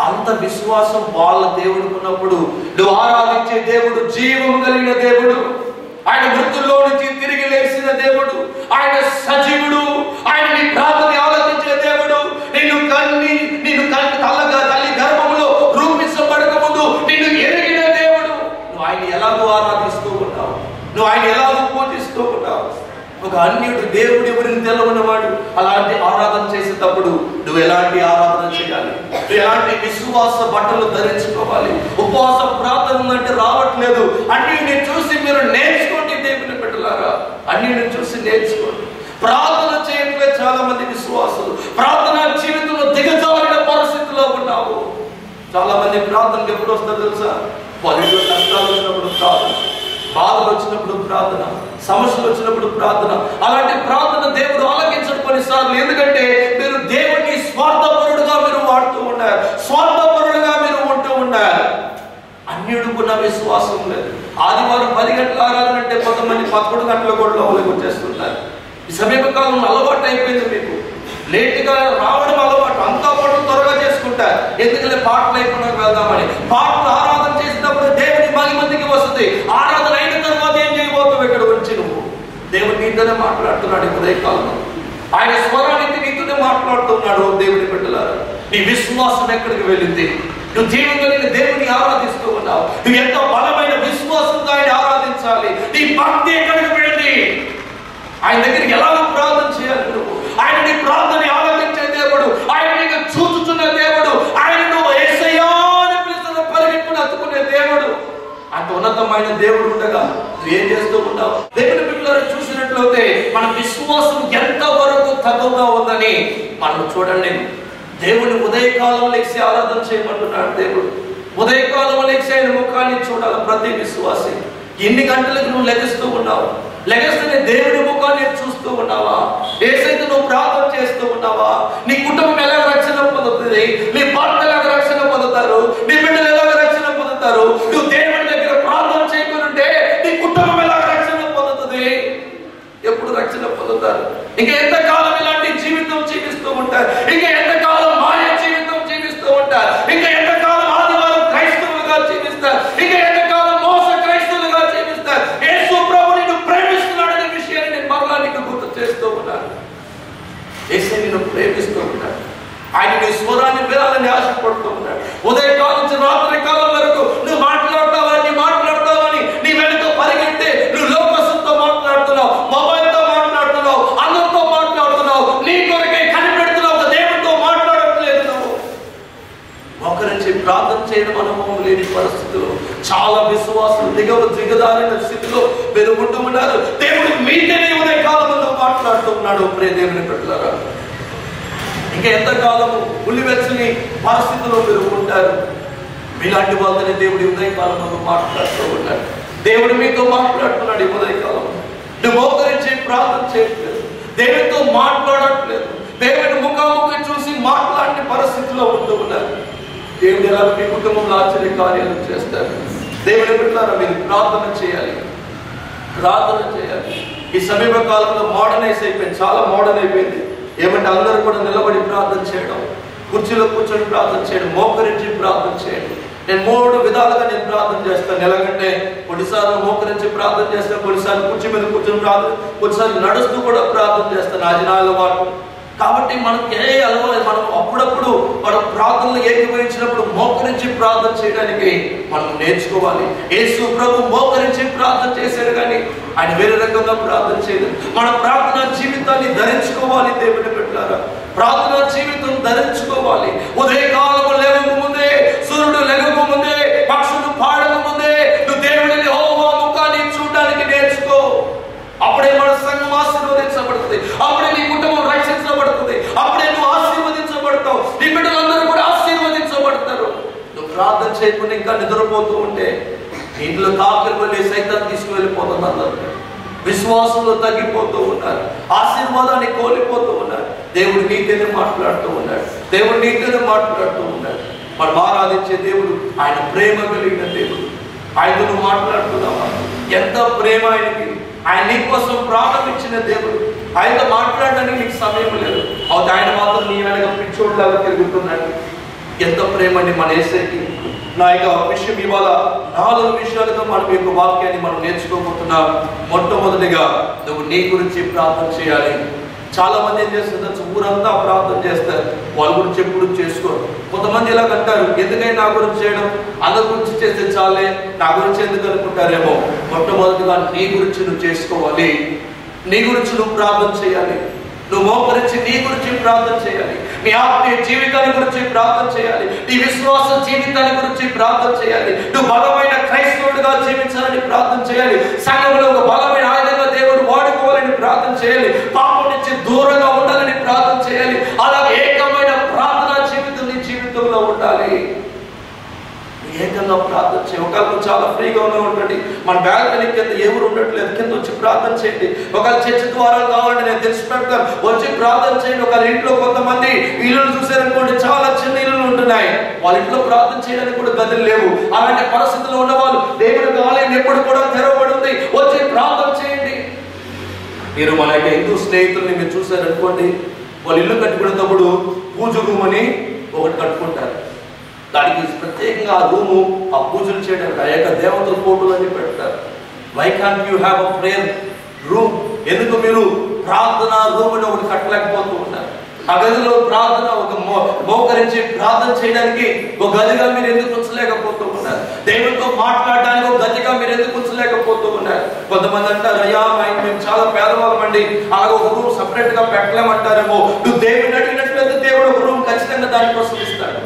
అంత విశ్వాసం వాళ్ళ దేవుడికి ఉన్నప్పుడు నువ్వు ఆరాధించే దేవుడు జీవము కలిగిన దేవుడు, ఆయన మృతుల్లో నుంచి తిరిగి లేచిన దేవుడు, ఆయన సజీవుడు, ఆయన నీ ప్రార్థన ఆలోచించే దేవుడు. నిన్ను తల్లి గర్భంలో రూపించబడక ముందు నిన్ను ఎరిగిన దేవుడు. నువ్వు ఆయన ఎలాగో ఆరాధిస్తూ ఉంటావు, నువ్వు ఆయన ఎలాగో పూజిస్తూ ఉంటావు. ఒక అన్యుడు దేవుడు ఎవరిని తెలవనివాడు. అలాంటి ఆరాధన చేసేటప్పుడు నువ్వు ఎలాంటి ఆరాధన చేయాలి, నువ్వు ఎలాంటి విశ్వాస బట్టలు ధరించుకోవాలి. ఉపవాస ప్రార్థన ఉందంటే రావట్లేదు. అన్యుడిని చూసి మీరు నేర్చుకోండి దేవుని బిడ్డలారా, అన్యుడిని చూసి నేర్చుకోండి. ప్రార్థన చేయట్లేదు చాలా మంది విశ్వాసులు. ప్రార్థన జీవితంలో దిగజారిన పరిస్థితిలో ఉన్నావు. చాలా మంది ప్రార్థనకి ఎప్పుడు వస్తుందో తెలుసా? పనులు కష్టాలు వచ్చినప్పుడు ప్రార్థన, బాధలు వచ్చినప్పుడు ప్రార్థన, సమస్యలు వచ్చినప్పుడు ప్రార్థన. అలాంటి ప్రార్థన దేవుడు ఆలకించడం కొన్నిసార్లు. ఎందుకంటే మీరు దేవుడిని స్వార్థపరుడుగా మీరు వాడుతూ ఉన్నారు, స్వార్థపరుడుగా మీరు ఉంటూ ఉన్నారు. అన్యుడుకున్న విశ్వాసం లేదు. ఆదివారం 10 గంటల ఆరాధనంటే కొంతమంది 11 గంటల కూడా లోపలికి వచ్చేస్తున్నారు. ఈ సమీపకాలంలో అలవాటు అయిపోయింది. మీకు లేట్గా రావడం అలవాటు. అంతా పనులు త్వరగా చేసుకుంటారు. ఎందుకంటే పాటలు అయిపోయినాక వెళ్దామని. పాటలు ఆరాధన చేసినప్పుడు దేవుని మహిమందికి వస్తుంది. ఆరాధన అయిన తర్వాత ఏం చేయబోతావు? ఇక్కడ వచ్చి నువ్వు దేవుడు నీతోనే మాట్లాడుతున్నాడు. ఉదయకాలంలో ఆయన స్వరానికి నీతోనే మాట్లాడుతున్నాడు. దేవుని బిడ్డలారా, నీ విశ్వాసం ఎక్కడికి వెళ్ళింది? నువ్వు జీవితంలో దేవుని ఆరాధిస్తూ ఉన్నావు. నువ్వు ఎంతో బలమైన విశ్వాసంతో ఆయన ఆరాధించాలి. నీ భక్తి ఎక్కడికి వెళ్ళింది? ఆయన దగ్గరికి ఎలా ప్రార్థన చేయాలి? నువ్వు ఆయన నీ ప్రార్థన ఆలకించే దేవుడు, ఆయన నీకు చూచుచున్న దేవుడు, ఆయన నువ్వు యేసయ్యా అని పిలుస్తున్న పరిగెట్టుకుని అత్తుకునే దేవుడు. అంత ఉన్నతమైన దేవుడు ఉండగా నువ్వు ఏం చేస్తూ ఉన్నావు? దేవుని బిడ్డలారా, చూసినట్లయితే మన విశ్వాసం ఎంత వరకు తక్కువగా ఉందని మనం చూడండి. దేవుని ఉదయకాలం లెక్సి ఆరాధన చేయమంటున్నాడు దేవుడు. ఉదయకాలం లెక్సి ఆయన ముఖాన్ని చూడాలి ప్రతి విశ్వాసి. ఎన్ని గంటలకు నువ్వు లెగిస్తూ ఉన్నావు? లెగస్తూనే దేవుని ముఖాన్ని చూస్తూ ఉన్నావా? ఏసైతే నువ్వు ప్రార్థన చేస్తూ ఉన్నావా? నీ కుటుంబం ఎలాగ రక్షణ పొందుతుంది? నీ భర్త ఎలాగ రక్షణ పొందుతారు? నీ బిడ్డలు ఎలాగ రక్షణ పొందుతారు? నువ్వు దేవుని దగ్గర ప్రార్థన చేయకుంటే నీ కుటుంబం ఎలాగ రక్షణ పొందుతుంది? ఎప్పుడు రక్షణ పొందుతారు? ఇంకా ఎంతకాలం ఇలాంటి జీవితం జీవిస్తూ ఉంటారు? ఇంకా ఎంతకాలం మాయ జీవితం జీవిస్తూ ఉంటారు? ఇంకా ఎంతకాలం ఆదివారం క్రైస్తవులుగా జీవిస్తారు? ఇంకా ఎంతకాలం మోస క్రైస్తవులుగా జీవిస్తారు? యేసు ప్రభు నిన్ను ప్రేమిస్తున్నాడనే విషయాన్ని నేను మరలా నీకు గుర్తు చేస్తూ ఉన్నాను. యేసు నిన్ను ప్రేమిస్తూ ఉన్నాడు. ఆయన నీ స్వరాన్ని వినాలని ఆశపడుతూ ఉన్నాడు. ఉదయకాలం నుంచి రాత్రి కాలం వరకు నువ్వు మాట్లాడతావని నీ వెనుక పరిగెత్తే నువ్వు లోకసుతో మాట్లాడుతున్నావు, మొబైల్తో మాట్లాడుతున్నావు, అందరితో మాట్లాడుతున్నావు, నీ కొరకే కనిపెడుతున్నావు, దేవుడితో మాట్లాడట్లేదు. నువ్వు ఒకరించి ప్రార్థన చేయడం అనుభవం లేని పరిస్థితిలో చాలా విశ్వాసులు దిగదారిన స్థితిలో వెలుగుంటూ ఉన్నారు. దేవుడు మీతోనే ఉదయకాలంలో మాట్లాడుతూ ఉన్నాడు. ప్రియ దేవుని బిడ్డలారా, ఇంకా ఎంతకాలము ఉల్లివెచ్చని పరిస్థితుల్లో మీరు ఉంటారు? మీలాంటి వాళ్ళని దేవుడి ఉదయకాలంలో మాట్లాడుతూ ఉన్నాడు. దేవుడు మీతో మాట్లాడుతున్నాడు. ఈ ఉదయకాలం నువ్వు మోకరించి ప్రార్థన చేయట్లేదు, దేవుడితో మాట్లాడట్లేదు, దేవుని ముఖాముఖి చూసి మాట్లాడిన పరిస్థితిలో ఉంటూ ఉన్నారు. దేవుడు ఎలా మీ కుటుంబంలో ఆశ్చర్య కార్యాలు చేస్తారు. దేవుని బిడ్డలారా, మీరు ప్రార్థన చేయాలి, ప్రార్థన చేయాలి. ఈ సమీప కాలంలో మోడర్నైజ్ అయిపోయింది, చాలా మోడర్న్ అయిపోయింది. ఏమంటే అందరూ కూడా నిలబడి ప్రార్థన చేయడం, కుర్చీలో కూర్చొని ప్రార్థన చేయడం, మోకరించి ప్రార్థన చేయడం. నేను 3 విధాలుగా నేను ప్రార్థన చేస్తాను. ఎలాగంటే కొన్నిసార్లు మోకరించి ప్రార్థన చేస్తాను, కొన్నిసార్లు కుర్చీ మీద కూర్చొని ప్రార్థన, కొన్నిసార్లు నడుస్తూ కూడా ప్రార్థన చేస్తాను. అది నా అలవాటు. కాబట్టి మనకి మనం అప్పుడప్పుడు మనం ప్రార్థనలు ఏకీభవించినప్పుడు మోకరించి ప్రార్థన చేయడానికి మనం నేర్చుకోవాలి. యేసు ప్రభు మోకరించి ప్రార్థన చేశాడు, కానీ ఆయన వేరే రకంగా ప్రార్థన చేయలేదు. మన ప్రార్థనా జీవితాన్ని ధరించుకోవాలి. దేవుని బిడ్డలారా, ప్రార్థనా జీవితం ధరించుకోవాలి. ఉదయకాలము లేవక ముందే, సూర్యుడు లేవక ముందే, పక్షులు పాడక ముందే నువ్వు దేవుడిని యెహోవా ముఖాన్ని చూడడానికి నేర్చుకో. అప్పుడే మన సంఘం ఆశీర్వదించబడుతుంది, అప్పుడే నీ కుటుంబం రక్షించబడుతుంది, అప్పుడే నువ్వు ఆశీర్వదించబడతావు, నీ బిడ్డలందరూ కూడా ఆశీర్వదించబడతారు. నువ్వు ప్రార్థన చేయకుండా ఇంకా నిద్రపోతూ ఉంటే ఇంట్లో తాకలు వెళ్ళి సైతం తీసుకువెళ్ళిపోతుంది. అందరూ విశ్వాసంలో తగ్గిపోతూ ఉన్నారు, ఆశీర్వాదాన్ని కోల్పోతూ ఉన్నారు. దేవుడు నీతోనే మాట్లాడుతూ ఉన్నాడు, దేవుడు నీతోనే మాట్లాడుతూ ఉన్నాడు. మనం ఆరాధించే దేవుడు ఆయన ప్రేమ కలిగిన దేవుడు. ఆయనతో నువ్వు మాట్లాడుతున్నావా? ఎంత ప్రేమ ఆయనకి! ఆయన నీ కోసం ప్రాణం ఇచ్చిన దేవుడు. ఆయనతో మాట్లాడడానికి నీకు సమయం లేదు, అవుతే ఆయన మాత్రం నీ వెనక పిచ్చోడ్లాగా తిరుగుతున్నాడు. ఎంత ప్రేమ అండి మన యేసయ్యకి! నా యొక్క విషయం ఇవాళ 4 విషయాలుగా మనం యొక్క వాక్యాన్ని మనం నేర్చుకోబోతున్నాం. మొట్టమొదటిగా నువ్వు నీ గురించి ప్రార్థన చేయాలి. చాలా మంది ఏం చేస్తారు, ఊరంతా ప్రార్థన చేస్తారు, వాళ్ళ గురించి ఎప్పుడు చేసుకోరు. కొంతమంది ఇలా అంటారు, ఎందుకైనా నా గురించి చేయడం, అందరి గురించి చేస్తే చాలే, నా గురించి ఎందుకు అనుకుంటారేమో. మొట్టమొదటిగా నీ గురించి నువ్వు చేసుకోవాలి, నీ గురించి నువ్వు ప్రార్థన చేయాలి. నువ్వు మోకరించి నీ గురించి ప్రార్థన చేయాలి, నీ ఆత్మీయ జీవితాన్ని గురించి ప్రార్థన చేయాలి, నీ విశ్వాస జీవితాన్ని గురించి ప్రార్థన చేయాలి. నువ్వు బలమైన క్రైస్తవుడిగా జీవించాలని ప్రార్థన చేయాలి. సంఘంలో ఒక బలమైన ఆయుధంగా దేవుడు వాడుకోవాలని ప్రార్థన చేయాలి. పాపం నుంచి దూరంగా ఉండాలని ప్రార్థన చేయాలి. అలాగే ఏకమైన ప్రార్థనా జీవితం నీ జీవితంలో ఉండాలి. ఏకంగా ప్రార్థన చేయాలి. ఒకళ్ళు చాలా ఫ్రీగా ఉండండి, మన బ్యాల్కనీ కింద ఎవరు ఉండట్లేదు, కింద వచ్చి ప్రార్థన చేయండి. ఒకళ్ళు చర్చి ద్వారాలు కావాలంటే నేను తెలిసి పెడతాను, వచ్చి ప్రార్థన చేయండి. ఒకళ్ళ ఇంట్లో కొంతమంది ఇల్లులు చూసారనుకోండి, చాలా చిన్న ఇల్లులు ఉంటున్నాయి, వాళ్ళ ఇంట్లో ప్రార్థన చేయడానికి కూడా గదులు లేవు. అలాంటి పరిస్థితుల్లో ఉన్న వాళ్ళు దేవుడి ఆలయం ఎప్పుడు కూడా తెరవబడి ఉంది, వచ్చి ప్రార్థన చేయండి. మీరు మన యొక్క హిందూ స్నేహితుల్ని మీరు చూసారనుకోండి, వాళ్ళు ఇల్లు కట్టుకునేటప్పుడు పూజ రూమ్ అని ఒకటి కట్టుకుంటారు. దానికి ప్రత్యేకంగా ఆ రూము, ఆ పూజలు చేయడానికి ఆ యొక్క దేవతల ఫోటోలు అని పెడతారు. Why can't you have a prayer room? ఎందుకు మీరు ప్రార్థన రూమ్ అని ఒకటి కట్టలేకపోతూ ఉన్నారు? ఆ గదిలో ప్రార్థన, ఒక మోకరించి ప్రార్థన చేయడానికి ఒక గదిగా మీరు ఎందుకు ఉంచలేకపోతూ ఉన్నారు? దేవుడితో మాట్లాడడానికి ఒక గదిగా మీరు ఎందుకు ఉంచలేకపోతూ ఉన్నారు? కొంతమంది అంటారు, అయ్యా మేము చాలా పేదవాళ్ళం అండి, అలాగే ఒక రూమ్ సపరేట్ గా పెట్టలేమంటారేమో. నువ్వు దేవుడిని అడిగినట్లయితే దేవుడు ఒక రూమ్ ఖచ్చితంగా దానికోసం ఇస్తాడు.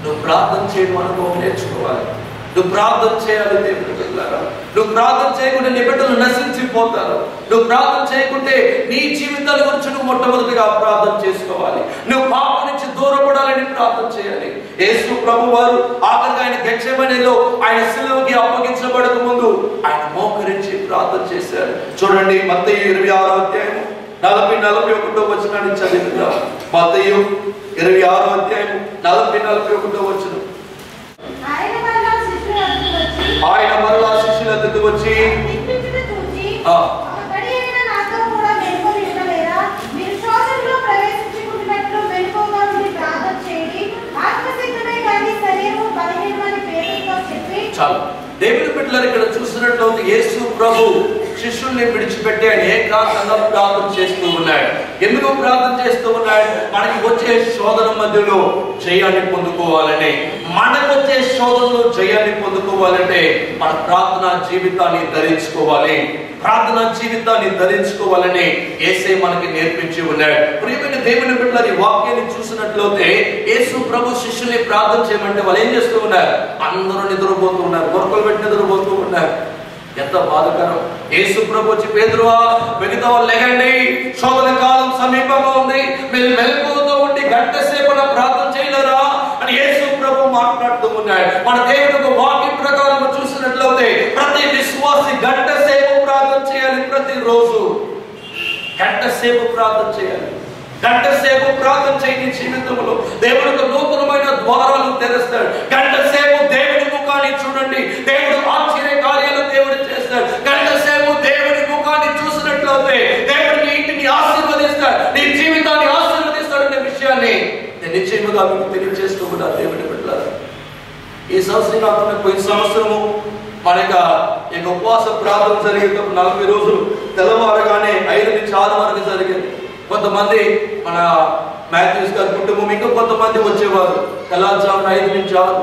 నువ్వు ప్రార్థన చేయడం అనుభవం నేర్చుకోవాలి. నువ్వు ప్రార్థన చేయాలి. దేవుని బిడ్డలారా, నువ్వు ప్రార్థన చేయకుంటే నీ బిడ్డలు నశించిపోతారు. నువ్వు ప్రార్థన చేయకుంటే నీ జీవితాల గురించి నువ్వు మొట్టమొదటిగా ప్రార్థన చేసుకోవాలి. నువ్వు పాపం నుంచి దూరపడాలని ప్రార్థన చేయాలి. యేసు ప్రభు వారు ఆఖరిగా ఆయన గెత్సేమనేలో ఆయన సిలువకి అప్పగించబడక ముందు ఆయన మోకరించి ప్రార్థన చేశారు. చూడండి, మత్తయి 26వ అధ్యాయము 40-41 వచనాన్ని చదివిద్దాం. మత్తయి 26వ అధ్యాయము 40-41 వచనం. ఆయన మరలా శిష్యుల వద్దకు వచ్చి చాలు. దేవుని బిడ్డలారా, ఇక్కడ చూసినట్లయితే యేసు ప్రభు శిష్యుల్ని విడిచిపెట్టి ఆయన ఏకాంతంగా ప్రార్థన చేస్తూ ఉన్నాడు. ఎందుకు ప్రార్థన చేస్తూ ఉన్నాడు? మనకి వచ్చే శోధన మధ్యలో జయాన్ని పొందుకోవాలని, మనకు వచ్చే శోధనలో జయాన్ని పొందుకోవాలంటే మన ప్రార్థనా జీవితాన్ని ధరించుకోవాలి. ప్రార్థనా జీవితాన్ని ధరించుకోవాలని యేసే మనకి నేర్పించి ఉన్నాడు. ప్రియమైన దేవుని బిడ్డలారా, ఈ వాక్యాన్ని చూసినట్లయితే యేసు ప్రభు శిష్యుల్ని ప్రార్థన చేయమంటే వాళ్ళు ఏం చేస్తూ ఉన్నారు? అందరూ నిద్రపోతూ ఉన్నారు, కొరకలు పెట్టి నిద్రపోతూ ఉన్నారు. ఎంత బాధకరం! యేసు ప్రభు వచ్చి, పేతురువా, మిగతా వాళ్ళు లెగండి, శోధన కాలం సమీపంగా ఉంది, మీరు మెలకువతో ఉండి గంట సేపు ప్రార్థన చేయలేరా అని యేసు ప్రభు మాట్లాడుతూ ఉన్నాడు. మన దేవుడు వాక్యం ప్రకారం చూసినట్లయితే ప్రతి విశ్వాసి గంట సేపు ప్రార్థన చేయాలి. ప్రతిరోజు గంట సేపు ప్రార్థన చేయాలి. గంట సేపు ప్రార్థన చేయని జీవితంలో దేవుడికి నూతనమైన ద్వారాలు తెరుస్తాడు. గంట సేపు దేవుడి ముఖాన్ని చూడండి, దేవుడు ఆశ్చర్య కార్యాలు దేవుడు చేస్తాడు. గంట సేపు దేవుడి ముఖాన్ని చూసినట్లయితే దేవుడు నీ ఇంటిని ఆశీర్వదిస్తాడు, నీ జీవితాన్ని ఆశీర్వదిస్తాడు అనే విషయాన్ని నేను నిశ్చయముగా మీకు తెలియజేస్తూ కూడా దేవుడి బిడ్డలారా, ఈ సంవత్సరం కాకుండా పోయిన సంవత్సరము మన యొక్క ఉపవాస ప్రార్థన జరిగేటప్పుడు 40 రోజులు తెల్లవారగానే 5 నుంచి 6 వరకు జరిగింది. కొంతమంది మన మాథ్యూస్ గారి కుటుంబం ఇంకా కొంతమంది వచ్చేవారు. తెల్లారుజామున 5 నుంచి 6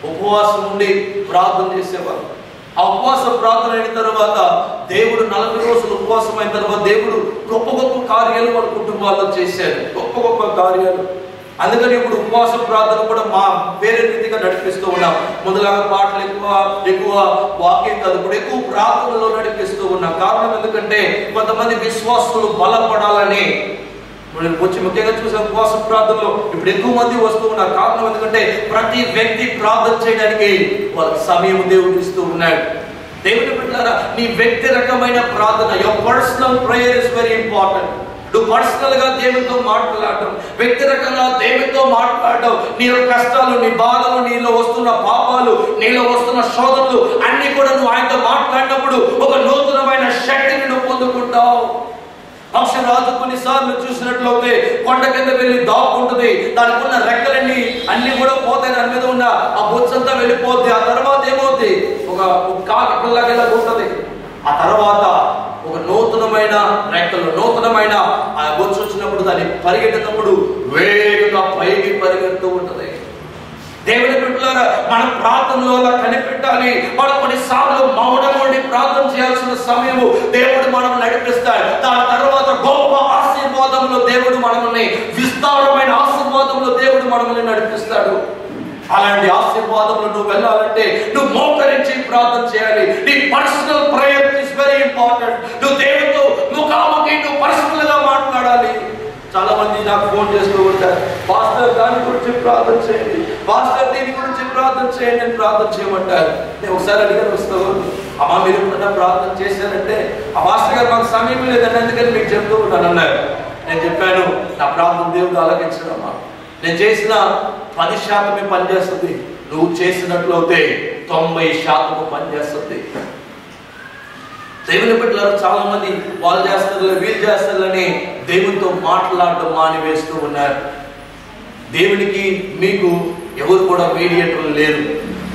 ఉపవాసం ఉండి ప్రార్థన చేసేవారు. ఆ ఉపవాస ప్రార్థన అయిన తర్వాత దేవుడు 40 రోజులు ఉపవాసం అయిన తర్వాత దేవుడు గొప్ప గొప్ప కార్యాలు వాళ్ళ కుటుంబాల్లో చేశారు, గొప్ప గొప్ప కార్యాలు. అందుకని ఇప్పుడు ఉపవాస ప్రార్థన కూడా వేరే రీతిగా నడిపిస్తూ ఉన్నాం. ముందులాగా పాటలు ఎక్కువ వాక్యం కాదు, ఇప్పుడు ఎక్కువ ప్రార్థనలో నడిపిస్తూ ఉన్నాం. కారణం ఎందుకంటే కొంతమంది విశ్వాసులు బలపడాలని వచ్చి ముఖ్యంగా చూసే ఉపవాస ప్రార్థనలో ఇప్పుడు ఎక్కువ మంది వస్తూ ఉన్నారు. కారణం ఎందుకంటే ప్రతి వ్యక్తి ప్రార్థన చేయడానికి వాళ్ళకి సమయం దేవుడు ఇస్తూ ఉన్నాడు. దేవుని బిడ్డలారా, నీ వ్యక్తిగతమైన ప్రార్థన, your personal prayer is very important. నువ్వు పర్సనల్ గా దేవునితో మాట్లాడటం, వ్యక్తిగతంగా దేవునితో మాట్లాడటం, నీ కష్టాలు, నీ బాధలు, నీలో వస్తున్న పాపాలు, నీలో వస్తున్న శోధనలు అన్ని కూడా నువ్వు ఆయనతో మాట్లాడినప్పుడు ఒక నూతనమైన శక్తిని నువ్వు పొందుకుంటావు. పక్షిరాజు కొన్నిసార్లు చూసినట్లయితే కొండ కింద వెళ్ళి దాక్కుంటుంది, దానికి ఉన్న రెక్కలన్నీ అన్ని కూడా పోతాయి, దాని మీద ఉన్న ఆ బొచ్చంతా వెళ్ళిపోద్ది. ఆ తర్వాత ఏమవుతుంది, ఒక కాకి పిల్లగా ఉంటుంది. ఆ తర్వాత ఒక నూతనమైన రెక్కలు, నూతనమైన ఆ బొచ్చు వచ్చినప్పుడు దాన్ని పరిగెట్టినప్పుడు వేగంగా పైకి పరిగెడుతూ ఉంటుంది. దేవుని బిడ్డలారా, మన ప్రార్థనలో అలా కనిపెట్టాలి. మనం కొన్నిసార్లు మౌనం ఉండి ప్రార్థన చేయాల్సిన సమయము దేవుడు మనం నడిపిస్తాడు. దాని తర్వాత గొప్ప ఆశీర్వాదంలో దేవుడు మనల్ని, విస్తారమైన ఆశీర్వాదంలో దేవుడు మనల్ని నడిపిస్తాడు. అలాంటి ఆశీర్వాదంలో నువ్వు వెళ్ళాలంటే నువ్వు మోకరించి ప్రార్థన చేయాలి. నీ personal prayer is very important. నువ్వు దేవుడితో ముఖాముఖి నువ్వు పర్సనల్ గా మాట్లాడాలి. చాలా మంది నాకు ఫోన్ చేస్తూ ఉంటారు, పాస్టర్ దాని గురించి ప్రార్థన చేయండి, పాస్టర్ దీని గురించి ప్రార్థన చేయండి అని ప్రార్థన చేయమంటారు. నేను ఒకసారి అడిగాను, వస్తావు అమ్మా మీరు ఎప్పుడన్నా ప్రార్థన చేశారంటే, ఆ పాస్టర్ గారు మాకు సమయం లేదని అందుకని మీకు చెప్తూ ఉంటాను అన్నారు. నేను చెప్పాను, నా ప్రార్థన దేవుడు ఆలకించడమ్మా, నేను చేసిన 10% పనిచేస్తుంది, నువ్వు చేసినట్లయితే 90% పనిచేస్తుంది. దేవుని బిడ్డలారా, చాలా మంది వాళ్ళు చేస్తారు వీళ్ళు చేస్తారని దేవునితో మాట్లాడటం మానివేస్తూ ఉన్నారు. దేవునికి మీకు ఎవరు కూడా మీడియేటర్లు లేరు.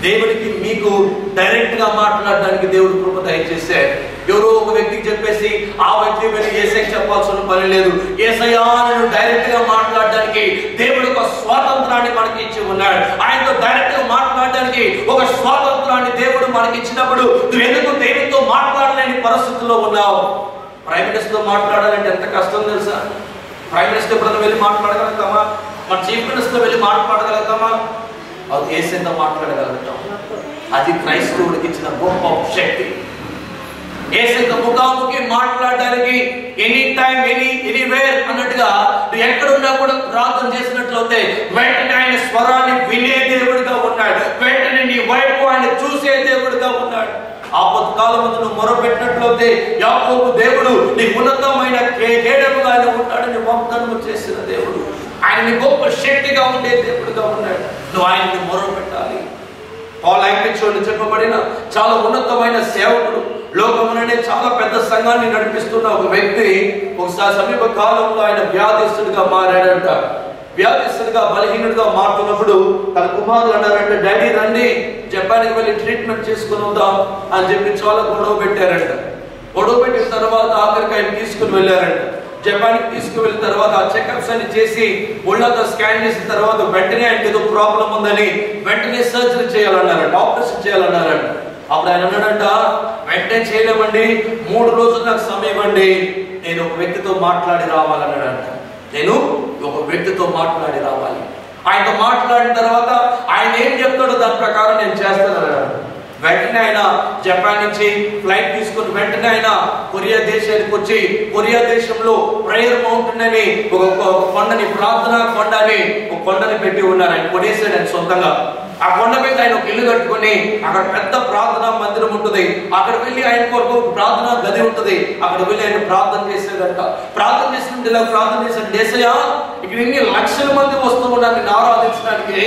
దేవునికి మీకు డైరెక్ట్ గా మాట్లాడడానికి దేవుడు కృప దయచేశాడు. ఎవరో ఒక వ్యక్తికి చెప్పేసి ఆ వ్యక్తి వెళ్ళి యేసయ్యకి చెప్పాల్సిన పని లేదు. యేసయ్యా నేను డైరెక్ట్ గా మాట్లాడడానికి దేవుడు ఒక స్వాతంత్రాన్ని మనకి ఇచ్చి ఉన్నాడు. ఆయనతో డైరెక్ట్ గా మాట్లాడడానికి ఒక స్వాతంత్రాన్ని దేవుడు మనకి ఇచ్చినప్పుడు నువ్వు ఎందుకు దేవుడితో మాట్లాడలేని పరిస్థితుల్లో ఉన్నావు? ప్రైమ్ మినిస్టర్ తో మాట్లాడాలంటే ఎంత కష్టం తెలుసా? ప్రైమ్ మినిస్టర్ ఎప్పుడైనా వెళ్ళి మాట్లాడగలుగుతామా? మన చీఫ్ మినిస్టర్ వెళ్ళి మాట్లాడగలుగుతామా? అది యేసయ్యతో మాట్లాడగలుగుతాం. అది క్రైస్తవుడికి ఇచ్చిన గొప్ప శక్తి. యేసయ్యతో ముఖాముఖి మాట్లాడడానికి ఎనీ టైం ఎనీవేర్ అన్నట్టుగా నువ్వు ఎక్కడున్నా కూడా ప్రార్థన చేసినట్లయితే వెంటనే ఆయన స్వరాన్ని వినే దేవుడిగా ఉన్నాడు. వెంటనే నీ వైపు ఆయన చూసే దేవుడిగా ఉన్నాడు. ఆపత్కాలం నువ్వు మొరపెట్టినట్లయితే యాకోబు దేవుడు నీ ఉన్నతమైన కేడముగా ఆయన ఉంటాడని వాగ్దానం చేసిన దేవుడు. ఆయన గొప్ప శక్తిగా ఉండే దేవుడిగా ఉన్నాడు. నువ్వు ఆయన్ని మొరపెట్టాలి. పౌలు ఐగుప్తులో చెప్పబడిన చాలా ఉన్నతమైన సేవకుడు, లోకంలోనే చాలా పెద్ద సంఘాన్ని నడిపిస్తున్న ఒక వ్యక్తి ఒకసారి సమీప కాలంలో ఆయన వ్యాధిస్తుడిగా మారాడంట. వ్యాధిస్తుడిగా బలహీనుడిగా మారుతున్నప్పుడు తన కుమారులు అన్నారంటే, డాడీ రండి జపాన్కి వెళ్ళి ట్రీట్మెంట్ చేసుకుని వద్దాం అని చెప్పి చాలా గొడవ పెట్టారంట. గొడవ పెట్టిన తర్వాత ఆఖరికి ఆయన తీసుకుని వెళ్ళారంట. జపాన్కి తీసుకువెళ్ళిన తర్వాత ఆ చెకప్స్ అన్ని చేసి ఒళ్ళంతా స్కాన్ చేసిన తర్వాత వెంటనే ఆయనకి ఏదో ప్రాబ్లం ఉందని వెంటనే సర్జరీ చేయాలన్నారంట, ఆపరేషన్ చేయాలన్నారంట. అప్పుడు ఆయన అన్నాడంట, వెంటనే చేయలేమండి, 3 రోజులు నాకు సమయం ఇవ్వండి, నేను ఒక వ్యక్తితో మాట్లాడి రావాలన్నాడంట. నేను ఒక వ్యక్తితో మాట్లాడి రావాలి. ఆయనతో మాట్లాడిన తర్వాత ఆయన ఏం చెప్తాడో దాని ప్రకారం నేను చేస్తానన్నాడు. వెంటనే ఆయన జపాన్ నుంచి ఫ్లైట్ తీసుకుని వెంటనే ఆయన కొరియా దేశానికి వచ్చి, కొరియా దేశంలో ప్రేయర్ మౌంటైన్ అని ఒక కొండని, ప్రార్థనా కొండ అని ఒక కొండని పెట్టి ఉన్నారు. ఆయన కొనేసాడు ఆయన సొంతంగా. ఆ కొండ మీద ఆయన ఒక ఇల్లు కట్టుకుని అక్కడ పెద్ద ప్రార్థనా మందిరం ఉంటుంది. అక్కడ వెళ్ళి ఆయన కొరకు ప్రార్థనా గది ఉంటుంది. అక్కడ వెళ్ళి ఆయన ప్రార్థన చేసేదంట. ప్రార్థన చేసినట్టు ఇలా ప్రార్థన చేశాడు, యేసయ్యా ఇక్కడ ఇన్ని లక్షల మంది వస్తూ ఉన్నారు నిన్ను ఆరాధించడానికి,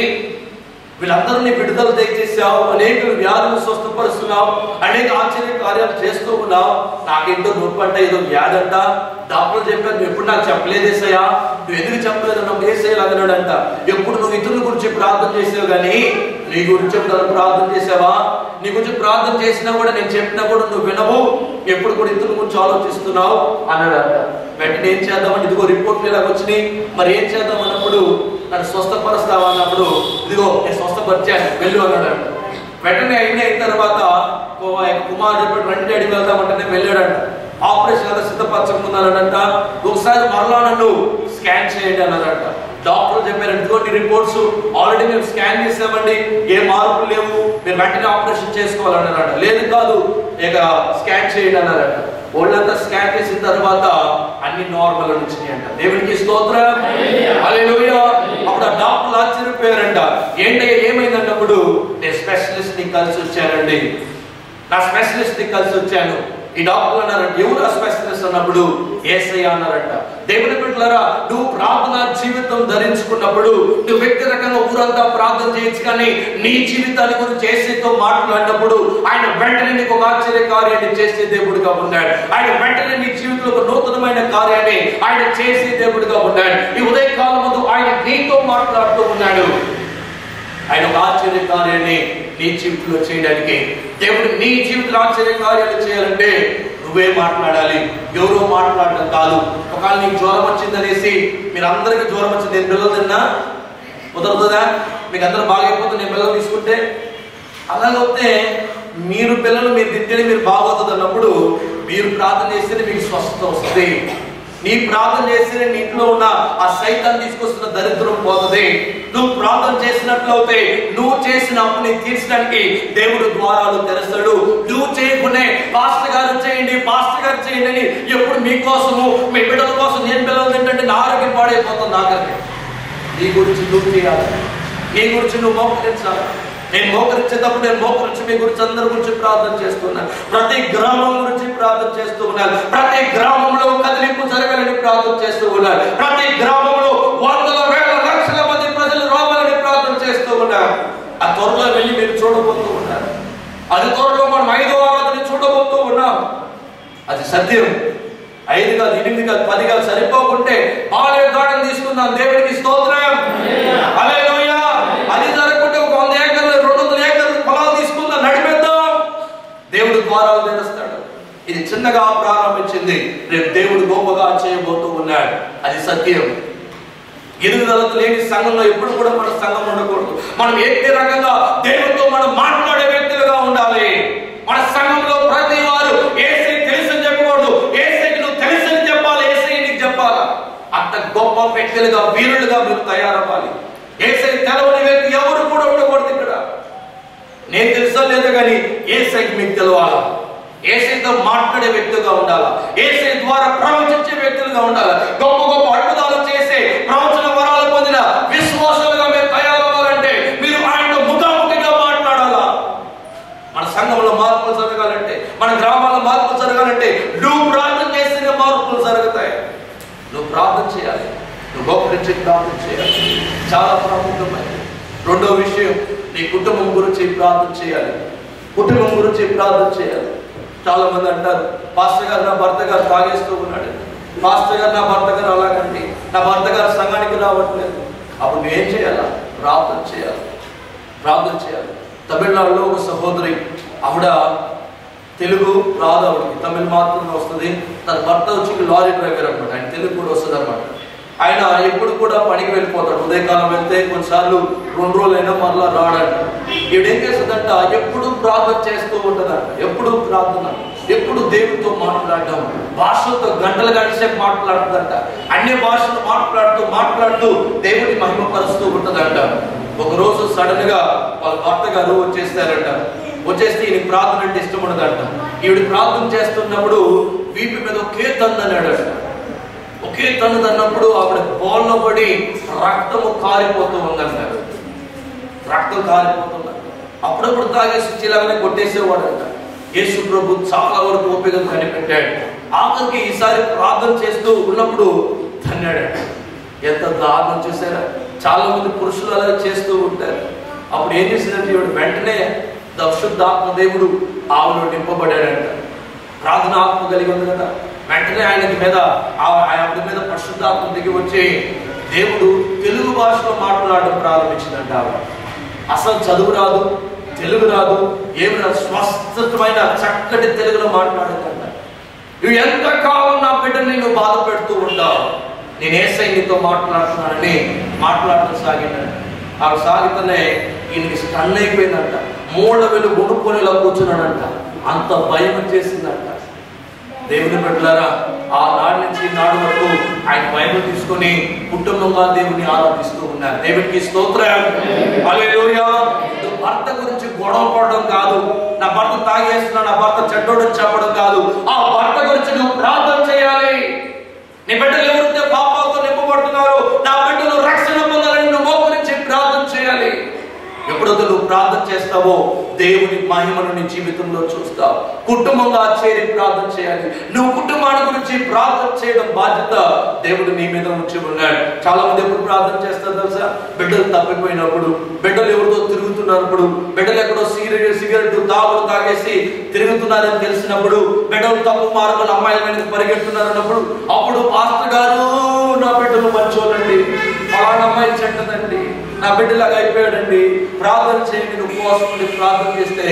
వీళ్ళందరినీ విడుదల దయచేసావు, అనేక వ్యాధులు స్వస్థపరుస్తున్నావు, అనేక ఆశ్చర్య కార్యాలు చేస్తూ ఉన్నావు, నాకేంటో నొప్పి అంట, ఏదో వ్యాధి అంట, డాక్టర్లు చెప్పారు, నువ్వు ఎప్పుడు నాకు చెప్పలేదేసయ్యా, నువ్వు ఎందుకు చెప్పలేదన్నా ఏసయ్యా అన్నాడంట. ఎప్పుడు నువ్వు ఇతరుల గురించి ప్రార్థన చేసావు కానీ నీ గురించి ఎప్పుడు ప్రార్థన చేసావా? నీ గురించి ప్రార్థన చేసినా కూడా నేను చెప్పినా కూడా నువ్వు వినవు, ఎప్పుడు కూడా ఇతరుల గురించి ఆలోచిస్తున్నావు అన్నాడంట. వెంటనే ఏం చేద్దామని, ఇదిగో రిపోర్ట్లు ఇలాగ వచ్చినాయి, మరి ఏం చేద్దాం అన్నప్పుడు, నన్ను స్వస్థపరుస్తావా అన్నప్పుడు, ఇదిగో నేను స్వస్థపరిచాను, వెళ్ళు అన్నాడు. వెంటనే అయిన తర్వాత కుమారుడు రండి అడిగి వెళ్దామంటే వెళ్ళాడంట. ఆపరేషన్ అంతా సిద్ధపరచకున్నాడంట. ఒకసారి మరలా నన్ను స్కాన్ చేయండి అన్నారంట. డాక్టర్ చెప్పారు, ఇదిగోండి రిపోర్ట్స్ ఆల్రెడీ మేము స్కాన్ చేసామండి, ఏ మార్పులు లేవు, మీరు వెంటనే ఆపరేషన్ చేసుకోవాలన్నారట. లేదు కాదు, ఇక స్కాన్ చేయండి అన్నారట. వాళ్ళంతా స్కాన్ చేసిన తర్వాత అన్ని నార్మల్ వచ్చినాయంట. దేవునికి స్తోత్రం, హల్లెలూయా. అప్పుడు ఆ డాక్టర్లు ఆశ్చర్యపోయారంట. ఏంటయ్యా ఏమైందన్నప్పుడు, నేను స్పెషలిస్ట్ ని కలిసి వచ్చానండి, నా స్పెషలిస్ట్ ని కలిసి వచ్చాను. ఈ డాక్టర్లు అన్నారంట, ఎవరు ఆ స్పెషలిస్ట్ అన్నప్పుడు, యేసయ్య అన్నారంట. దేవుని బిడ్డలారా, నువ్వు ప్రార్థన జీవితం ధరించుకున్నప్పుడు నువ్వు వ్యక్తిగతంగా ఊరంతా ప్రార్థన చేయొచ్చు, కానీ నీ జీవితాన్ని గురించి యేసయ్యతో మాట్లాడినప్పుడు ఆయన వెంటనే నీకు ఒక ఆశ్చర్య కార్యాన్ని చేసే దేవుడిగా ఉన్నాడు. ఆయన వెంటనే నీ జీవితంలో ఒక నూతనమైన కార్యాన్ని ఆయన చేసే దేవుడిగా ఉన్నాడు. ఈ ఉదయకాలం ముందు ఆయన నీతో మాట్లాడుతూ ఉన్నాడు. ఆయన ఒక ఆశ్చర్య కార్యాన్ని నీ జీవితంలో చేయడానికి, దేవుడు నీ జీవితంలో ఆశ్చర్య కార్యాలు చేయాలంటే నువ్వే మాట్లాడాలి, ఎవరో మాట్లాడడం కాదు. ఒకవేళ నీకు జ్వరం వచ్చిందనేసి మీరు అందరికీ జ్వరం వచ్చింది, నేను పిల్లలు తిన్నా కుదరదుదా, మీకు అందరూ బాగైపోతుంది నేను పిల్లలు తీసుకుంటే, అలాగైతే మీరు పిల్లలు మీరు తింటేనే మీరు బాగవుతుంది అన్నప్పుడు మీరు ప్రార్థన చేస్తేనే మీకు స్వస్థత వస్తుంది. నీ ప్రార్థన చేస్తేనే నీ ఇంట్లో ఉన్న ఆ సైతాన్ని తీసుకొస్తున్న దరిద్రం పోతుంది. నువ్వు ప్రార్థన చేసినట్లయితే నువ్వు చేసిన అప్పుని తీర్చడానికి దేవుడు ద్వారాలు తెరుస్తాడు. నువ్వు చేయకునే పాస్టర్ గారు చేయండి, పాస్టర్ గారు చేయండి అని ఎప్పుడు మీకోసము మీ బిడ్డల కోసం నేను పిల్లలు తింటే నా ఆరోగ్యం పాడైపోతుంది. నాకరికి నీ గురించి నువ్వు చేయాలి, నీ గురించి నువ్వు మోకరించాలి. నేను మోకరించేటప్పుడు నేను మోకరించి మీ గురించి అందరి గురించి ప్రార్థన చేస్తున్నాను. ప్రతి గ్రామం గురించి ప్రార్థన చేస్తూ ఉన్నాను. ప్రతి గ్రామంలో కదిలింపు జరగాలని ప్రార్థన చేస్తూ ఉన్నాను. ప్రతి గ్రామంలో వందల వేల లక్షల మంది ప్రజలు రావాలని ప్రార్థన చేస్తూ ఉన్నాను. ఆ త్వరలో వెళ్ళి మీరు చూడబోతూ ఉన్నారు. అది త్వరలో మనం 5వ ఆరాధన చూడబోతూ ఉన్నాం. అది సత్యం. 5 కాదు, 8 కాదు, 10 కాదు, సరిపోకుంటే బాలే గార్డెన్ తీసుకుందాం. దేవునికి స్తోత్రం, హల్లెలూయా. అది జరగకుంటే 100 ఏకర్లు 200 ఏకర్లు పొలాలు తీసుకుందాం, నడిపేద్దాం. దేవుడు ద్వారాలు తెరుస్తాడు. ఇది చిన్నగా ప్రారంభించింది, రేపు దేవుడు గొప్పగా చేయబోతూ ఉన్నాడు. అది సత్యం. ఎదుగుదలతో లేని సంఘంలో ఎప్పుడు కూడా మన సంఘం ఉండకూడదు. మనం ఏ రకంగా దేవుడితో మనం మాట్లాడే వ్యక్తులుగా ఉండాలి. మన సంఘంలో ప్రతి వారు యేసయ్య తెలుసని చెప్పకూడదు, యేసయ్యకి నువ్వు తెలుసని చెప్పాలి, యేసయ్య నీకు చెప్పాలా. అంత గొప్ప వ్యక్తులుగా వీరులుగా మీరు తయారవ్వాలి. యేసయ్య తెలవని వ్యక్తి ఎవరు కూడా ఉండకూడదు ఇక్కడ. నేను తెలుసా లేదా కానీ యేసయ్యకి మీకు తెలవాలా. యేసయ్యతో మాట్లాడే వ్యక్తిగా ఉండాలా. యేసయ్య ద్వారా ప్రవచించే వ్యక్తులుగా ఉండాలా. గొప్ప గొప్ప అద్భుతాలు చేసే ప్రవచన వరాలు పొందిన విశ్వాసాలుగా మీరు తయారవ్వాలంటే మీరు ఆయనతో ముఖాముఖిగా మాట్లాడాలా. మన సంఘంలో మార్పులు జరగాలంటే, మన గ్రామాల్లో మార్పులు జరగాలంటే నువ్వు ప్రార్థన చేస్తేనే మార్పులు జరుగుతాయి. నువ్వు ప్రార్థన చేయాలి, నువ్వు గొప్ప ప్రార్థన చేయాలి. చాలా ప్రాముఖ్యమైనది. రెండో విషయం, నీ కుటుంబం గురించి ప్రార్థన చేయాలి. కుటుంబం గురించి ప్రార్థన చేయాలి. చాలా మంది అంటారు, పాస్టర్ గారు నా భర్త గారు తాగేస్తూ ఉన్నాడు, పాస్టర్ గారు నా భర్త గారు అలాగండి, నా భర్త గారు సంఘానికి రావట్లేదు. అప్పుడు నువ్వేం చేయాలా? ప్రార్థన చేయాలి, ప్రార్థన చేయాలి. తమిళనాడులో ఒక సహోదరి, ఆవిడ తెలుగు రాదు, ఆవిడకి తమిళ్ మాత్రమే వస్తుంది. తన భర్త వచ్చి లారీ డ్రైవర్ అనమాట, ఆయన తెలుగు కూడా వస్తుంది అనమాట. ఆయన ఎప్పుడు కూడా పనికి వెళ్ళిపోతాడు. ఉదయకాలం వెళ్తే కొన్నిసార్లు 2 రోజులైనా మరలా రాడంట. ఈవిడేం చేస్తుందంట, ఎప్పుడు ప్రార్థన చేస్తూ ఉంటుందంట. ఎప్పుడు ప్రార్థన, ఎప్పుడు దేవుడితో మాట్లాడడం, భాషలతో గంటలు గంటసేపు మాట్లాడుతుందంట. అన్ని భాషలు మాట్లాడుతూ దేవుడిని మహిమపరుస్తూ ఉంటుందంట. ఒకరోజు సడన్ గా వాళ్ళ భర్త గారు వచ్చేస్తారంట. వచ్చేస్తే ఈయన ప్రార్థన అంటే ఇష్టం ఉండదంట. ఈవిడ ప్రార్థన చేస్తున్నప్పుడు వీపు మీద ఒకే తందన్నాడంట. ఒకే తన్నుదన్నప్పుడు ఆవిడ బోల్లో పడి రక్తము కారిపోతూ ఉందంటారు. రక్తం కారిపోతున్నారు. అప్పుడప్పుడు తాగేసి చిలాగానే కొట్టేసేవాడంట. యేసు ప్రభు చాలా వరకు ఓపిక కనిపెట్టాడు. ఆఖరికి ఈసారి ప్రార్థన చేస్తూ ఉన్నప్పుడు తన్నాడంట. ఎంత దారుణం చూసారా. చాలా మంది పురుషులు అలా చేస్తూ ఉంటారు. అప్పుడు ఏం చేసిందంటే ఈవిడ వెంటనే పరిశుద్ధాత్మ దేవుడు ఆవిడ నింపబడాడంట. ప్రార్థన ఆత్మ కలిగి ఉంది కదా. వెంటనే ఆయనకి మీద ఆవిడ మీద పరిశుద్ధాత్మ దిగి వచ్చి దేవుడు తెలుగు భాషలో మాట్లాడడం ప్రారంభించిందంట. ఆవిడ అసలు చదువు రాదు, తెలుగు రాదు, ఏమి రాదు, స్వస్థమైన చక్కటి తెలుగులో మాట్లాడిందంట. నువ్వు ఎంత కాలం నా బిడ్డని నువ్వు బాధ పెడుతూ నేను యేసయ్య నీతో మాట్లాడుతున్నానని మాట్లాడటం సాగిందంట. ఆ సాగితేనే ఈయనకి స్టన్ అయిపోయిందంట. మూల వెలు గుణుకొని కూర్చున్నాడంట. అంత భయం వచ్చేసిందంట. దేవుని బిడ్డలారా, ఆ నాడు నుంచి నాడు వరకు ఆయన బైబిల్ తీసుకొని కుటుంబంగా దేవుని ఆరాధిస్తూ ఉన్నారు. దేవునికి స్తోత్రం. హల్లెలూయా. భర్త గురించి గొడవ పడడం కాదు, నా భర్త తాగేస్తున్నా, నా భర్త చెడ్డోడు చెప్పడం కాదు. ఆ భర్త గురించి నువ్వు ప్రార్థన చేయాలి. నీ బిడ్డలు ఎవరైతే పాపాలతో నింపబడుతున్నారో నా బిడ్డలు రక్షణ పొందాలని నువ్వు మోకరించి ప్రార్థన చేయాలి. ఎప్పుడైతే నువ్వు ప్రార్థన చేస్తావో దేవుని మహిమను నీ జీవితంలో చూస్తావు. కుటుంబంగా చేరి ప్రార్థన చేయాలి. నువ్వు కుటుంబాన్ని గురించి ప్రార్థన చేయడం బాధ్యత దేవుడు నీ మీద ఉంచి ఉన్నాడు. చాలా మంది ఎప్పుడు ప్రార్థన చేస్తారు తెలుసా? బిడ్డలు తప్పిపోయినప్పుడు, బిడ్డలు ఎవరితో తిరుగుతున్నప్పుడు, బిడ్డలు ఎక్కడో సిగరెట్ తాగేసి తిరుగుతున్నారని తెలిసినప్పుడు, బిడ్డలు తప్పు మార్గంలో అమ్మాయిల మీద పరిగెడుతున్నారన్నప్పుడు, అప్పుడు పాస్టర్ గారు నా బిడ్డలు మంచోళ్ళండి, అలాంటి అమ్మాయి చెడ్డదండి, నా బిడ్డలాగా అయిపోయాడండి, ప్రార్థన చేయండి. ఉపవాసం ఉండి ప్రార్థన చేస్తే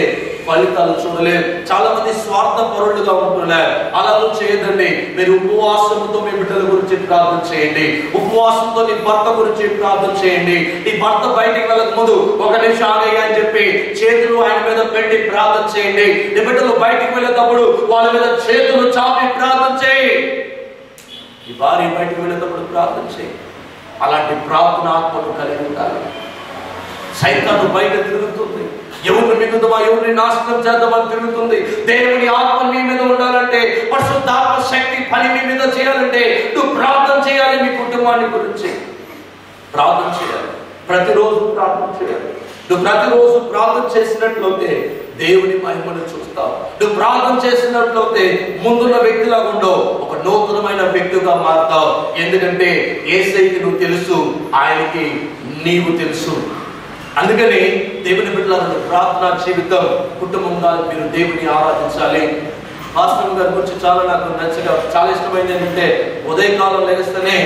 ఫలితాలు చూడలేదు. చాలా మంది స్వార్థ పరులుగా ఉంటున్నారు. అలా చేయదండి. మీరు ఉపవాసంతో మీ బిడ్డల గురించి ప్రార్థన చేయండి. ఉపవాసంతో నీ భర్త గురించి ప్రార్థన చేయండి. నీ భర్త బయటికి వెళ్ళక ముందు ఒక నిమిషం ఆగయ్య అని చెప్పి చేతులు ఆయన మీద పెట్టి ప్రార్థన చేయండి. నీ బిడ్డలు బయటికి వెళ్ళేటప్పుడు వాళ్ళ మీద చేతులు చాపి ప్రార్థన చేయి. నీ భార్య బయటికి వెళ్ళేటప్పుడు ప్రార్థన చేయి. అలాంటి ప్రార్థన ఆత్మను కలిగి ఉండాలి. సైతాను బయట తిరుగుతుంది. ఎవరిని మిగుదమా, ఎవరిని నాశనం చేద్దామని తిరుగుతుంది. దేవుని ఆత్మ నీ మీద ఉండాలంటే, పరిశుద్ధాత్మ శక్తి పని నీ మీద చేయాలంటే నువ్వు ప్రార్థన చేయాలి. మీ కుటుంబాన్ని గురించి ప్రార్థన చేయాలి. ప్రతిరోజు ప్రార్థన చేయాలి. నువ్వు ప్రతిరోజు ప్రార్థన చేసినట్లయితే దేవుని మహిమను చూస్తావు. నువ్వు ప్రార్థన చేసినట్లయితే ముందున్న వ్యక్తిలాగా ఉండవు, ఒక నూతనమైన వ్యక్తిగా మారుతావు. ఎందుకంటే యేసయ్యకి నువ్వు తెలుసు, ఆయనకి నీవు తెలుసు. అందుకని దేవుని బిడ్డల ప్రార్థనా జీవితం, కుటుంబంగా మీరు దేవుని ఆరాధించాలి. పాస్టర్ గారి గురించి నాకు నచ్చగా చాలా ఇష్టమైంది ఏంటంటే, ఉదయకాలం లేస్తేనే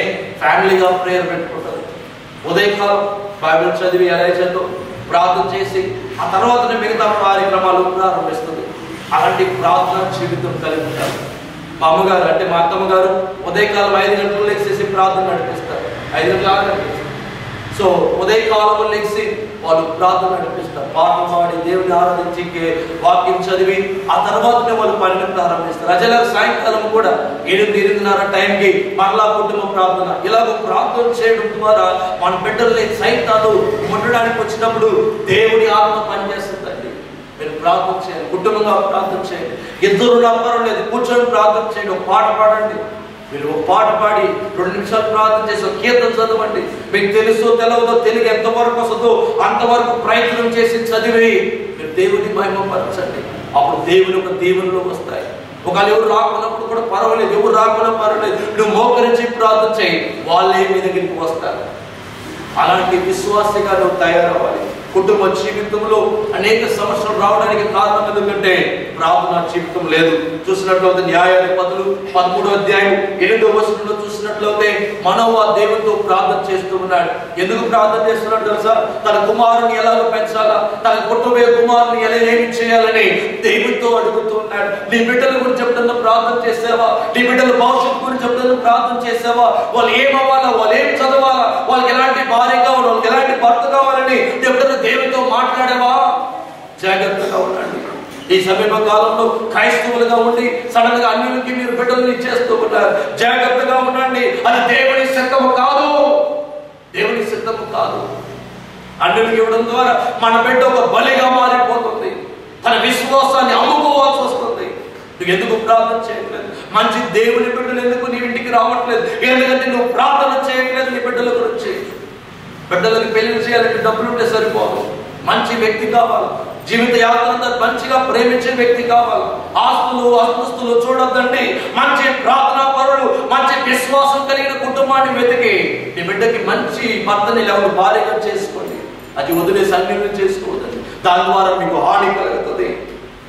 ఫ్యామిలీగా ప్రేయర్ పెట్టుకుంటారు. ఉదయకాలం బైబిల్ చదివి ఎలా చేద్దాం ప్రార్థన చేసి ఆ తర్వాత మిగతా కార్యక్రమాలు ప్రారంభిస్తుంది. అలాంటి ప్రార్థన జీవితం కలిగి ఉంటారు. మా అమ్మగారు అంటే మా అత్తమ్మ గారు ఉదయకాలం 5 గంటలు లేచేసి ప్రార్థన నడిపిస్తారు. 5 గంటల నడిపిస్తారు. సో ఉదయకాలంలో లేచి వాళ్ళు ప్రార్థన నడిపిస్తారు. పాటలు పాడి దేవుని ఆరాధించి వాక్యం చదివి ఆ తర్వాతనే వాళ్ళు పనిని ప్రారంభిస్తారు. అజల సాయంకాలం కూడా 8-8:30 టైంకి మరలా కుటుంబ ప్రార్థన. ఇలాగ ప్రార్థన చేయడం ద్వారా మన బిడ్డల్ని సైతాను ముట్టడానికి వచ్చినప్పుడు దేవుని ఆత్మ పనిచేస్తుందండి. మీరు ప్రార్థన చేయండి, కుటుంబంగా ప్రార్థన చేయండి. ఇద్దరు పర్వాలేదు, కూర్చొని ప్రార్థన చేయండి. ఒక పాట పాడండి. మీరు ఒక పాట పాడి 2 నిమిషాలు ప్రార్థన చేసి ఒక కీర్తన చదవండి. మీకు తెలుసో తెలవదో, తెలుగు ఎంతవరకు వస్తుందో అంతవరకు ప్రయత్నం చేసి చదివి మీరు దేవుని మహిమపరచండి. అప్పుడు దేవుని ఒక దీవెనలు వస్తాయి. ఒకవేళ ఎవరు రాకున్నప్పుడు కూడా పర్వాలేదు, ఎవరు రాకున్నా పర్వాలేదు, నువ్వు మోకరించి ప్రార్థన చేయి, వాళ్ళే మీ దగ్గరికి వస్తారు. అలాంటి విశ్వాసంగా నువ్వు తయారవ్వాలి. కుటుంబ జీవితంలో అనేక సమస్యలు రావడానికి కారణం ఎందుకంటే ప్రార్థనా జీవితం లేదు. చూసినట్లయితే న్యాయాధిపతులు 13వ అధ్యాయం 8వ వచనంలో చూసినట్లయితే మనోవా దేవునితో ప్రార్థన చేస్తూ ఉన్నాడు. ఎందుకు ప్రార్థన చేస్తున్నాడు తెలుసా? తన కుమారుని ఎలాగో పెంచాలా, తన కుటుంబ కుమారుని ఎలా ఏమి చేయాలని దేవునితో అడుగుతూ ఉన్నాడు. నీ బిడ్డల గురించి చెప్తున్నా ప్రార్థన చేసావా? నీ బిడ్డల భవిష్యత్తు గురించి చెప్తున్నా ప్రార్థన చేసావా? వాళ్ళు ఏమవ్వాలా, వాళ్ళు ఏం చదవాలా, వాళ్ళకి ఎలాంటి భార్య కావాలి, వాళ్ళకి ఎలాంటి భర్త కావాలని ఎప్పుడైనా దేవునితో మాట్లాడేవా? జాగ్రత్తగా ఉండండి. ఈ సమీప కాలంలో క్రైస్తవులుగా ఉండి సడన్ గా అన్యులకి మీరు బిడ్డలు ఇచ్చేస్తూ ఉన్నారు. జాగ్రత్తగా ఉండండి. అది దేవుని సిద్ధము కాదు, దేవుని సిద్ధము కాదు. అన్యులకి ఇవ్వడం ద్వారా మన బిడ్డ ఒక బలిగా మారిపోతుంది. తన విశ్వాసాన్ని అమ్ముకోవాల్సి వస్తుంది. నువ్వు ఎందుకు ప్రార్థన చేయట్లేదు? మంచి దేవుని బిడ్డలు ఎందుకు నీ ఇంటికి రావట్లేదు? ఎందుకంటే నువ్వు ప్రార్థన చేయట్లేదు. నీ బిడ్డల గురించి, బిడ్డలకు పెళ్లి చేయాలంటే డబ్బులు ఉంటే సరిపోదు. మంచి వ్యక్తి కావాలి. జీవిత యాత్ర మంచిగా ప్రేమించే వ్యక్తి కావాలి. ఆస్తులు అంతస్తులు చూడొద్దండి. మంచి ప్రార్థనా పరులు, మంచి విశ్వాసం కలిగిన కుటుంబాన్ని వెతికి నీ బిడ్డకి మంచి భర్తని లేకపోతే భార్యగా చేసుకోండి. అది వదిలేసి అన్నిటిని చేసుకోవద్దండి. దాని ద్వారా మీకు హాని కలుగుతుంది.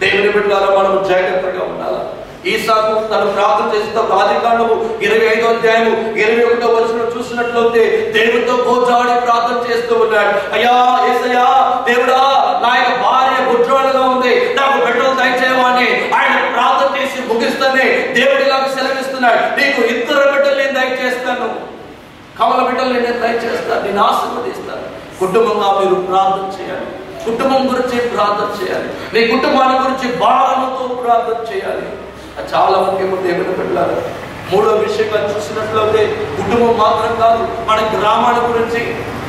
దేవుని బిడ్డలారా మనం జాగ్రత్తగా ఉండాలి. ఈసాకు తను ప్రార్థన చేసేటప్పుడు ఆదికాండము 25వ అధ్యాయము 21వ వచనం చూసినట్లయితే దేవునితో గోజాడి ప్రార్థన చేస్తూ ఉన్నాడు. అయ్యా యేసయ్యా, దేవుడా, నా యొక్క భార్య గుడ్రాలుగా ఉంది, నాకు బిడ్డలు దయచేయమని ఆయన ప్రార్థన చేసి ముగిస్తేనే దేవుడిలాగా సెలవిస్తున్నాడు. నీకు 2 బిడ్డలు నేను దయచేస్తాను. కమల బిడ్డలు నేను దయచేస్తాను, నేను ఆశీర్వదిస్తాను. కుటుంబంగా మీరు ప్రార్థన చేయాలి. కుటుంబం గురించి ప్రార్థన చేయాలి. నీ కుటుంబాన్ని గురించి భారంతో ప్రార్థన చేయాలి. అది చాలా ముఖ్యమైన దేవుని బిడ్డలారా. మూడో విషయంగా చూసినట్లయితే కుటుంబం మాత్రం కాదు, మన గ్రామాల గురించి,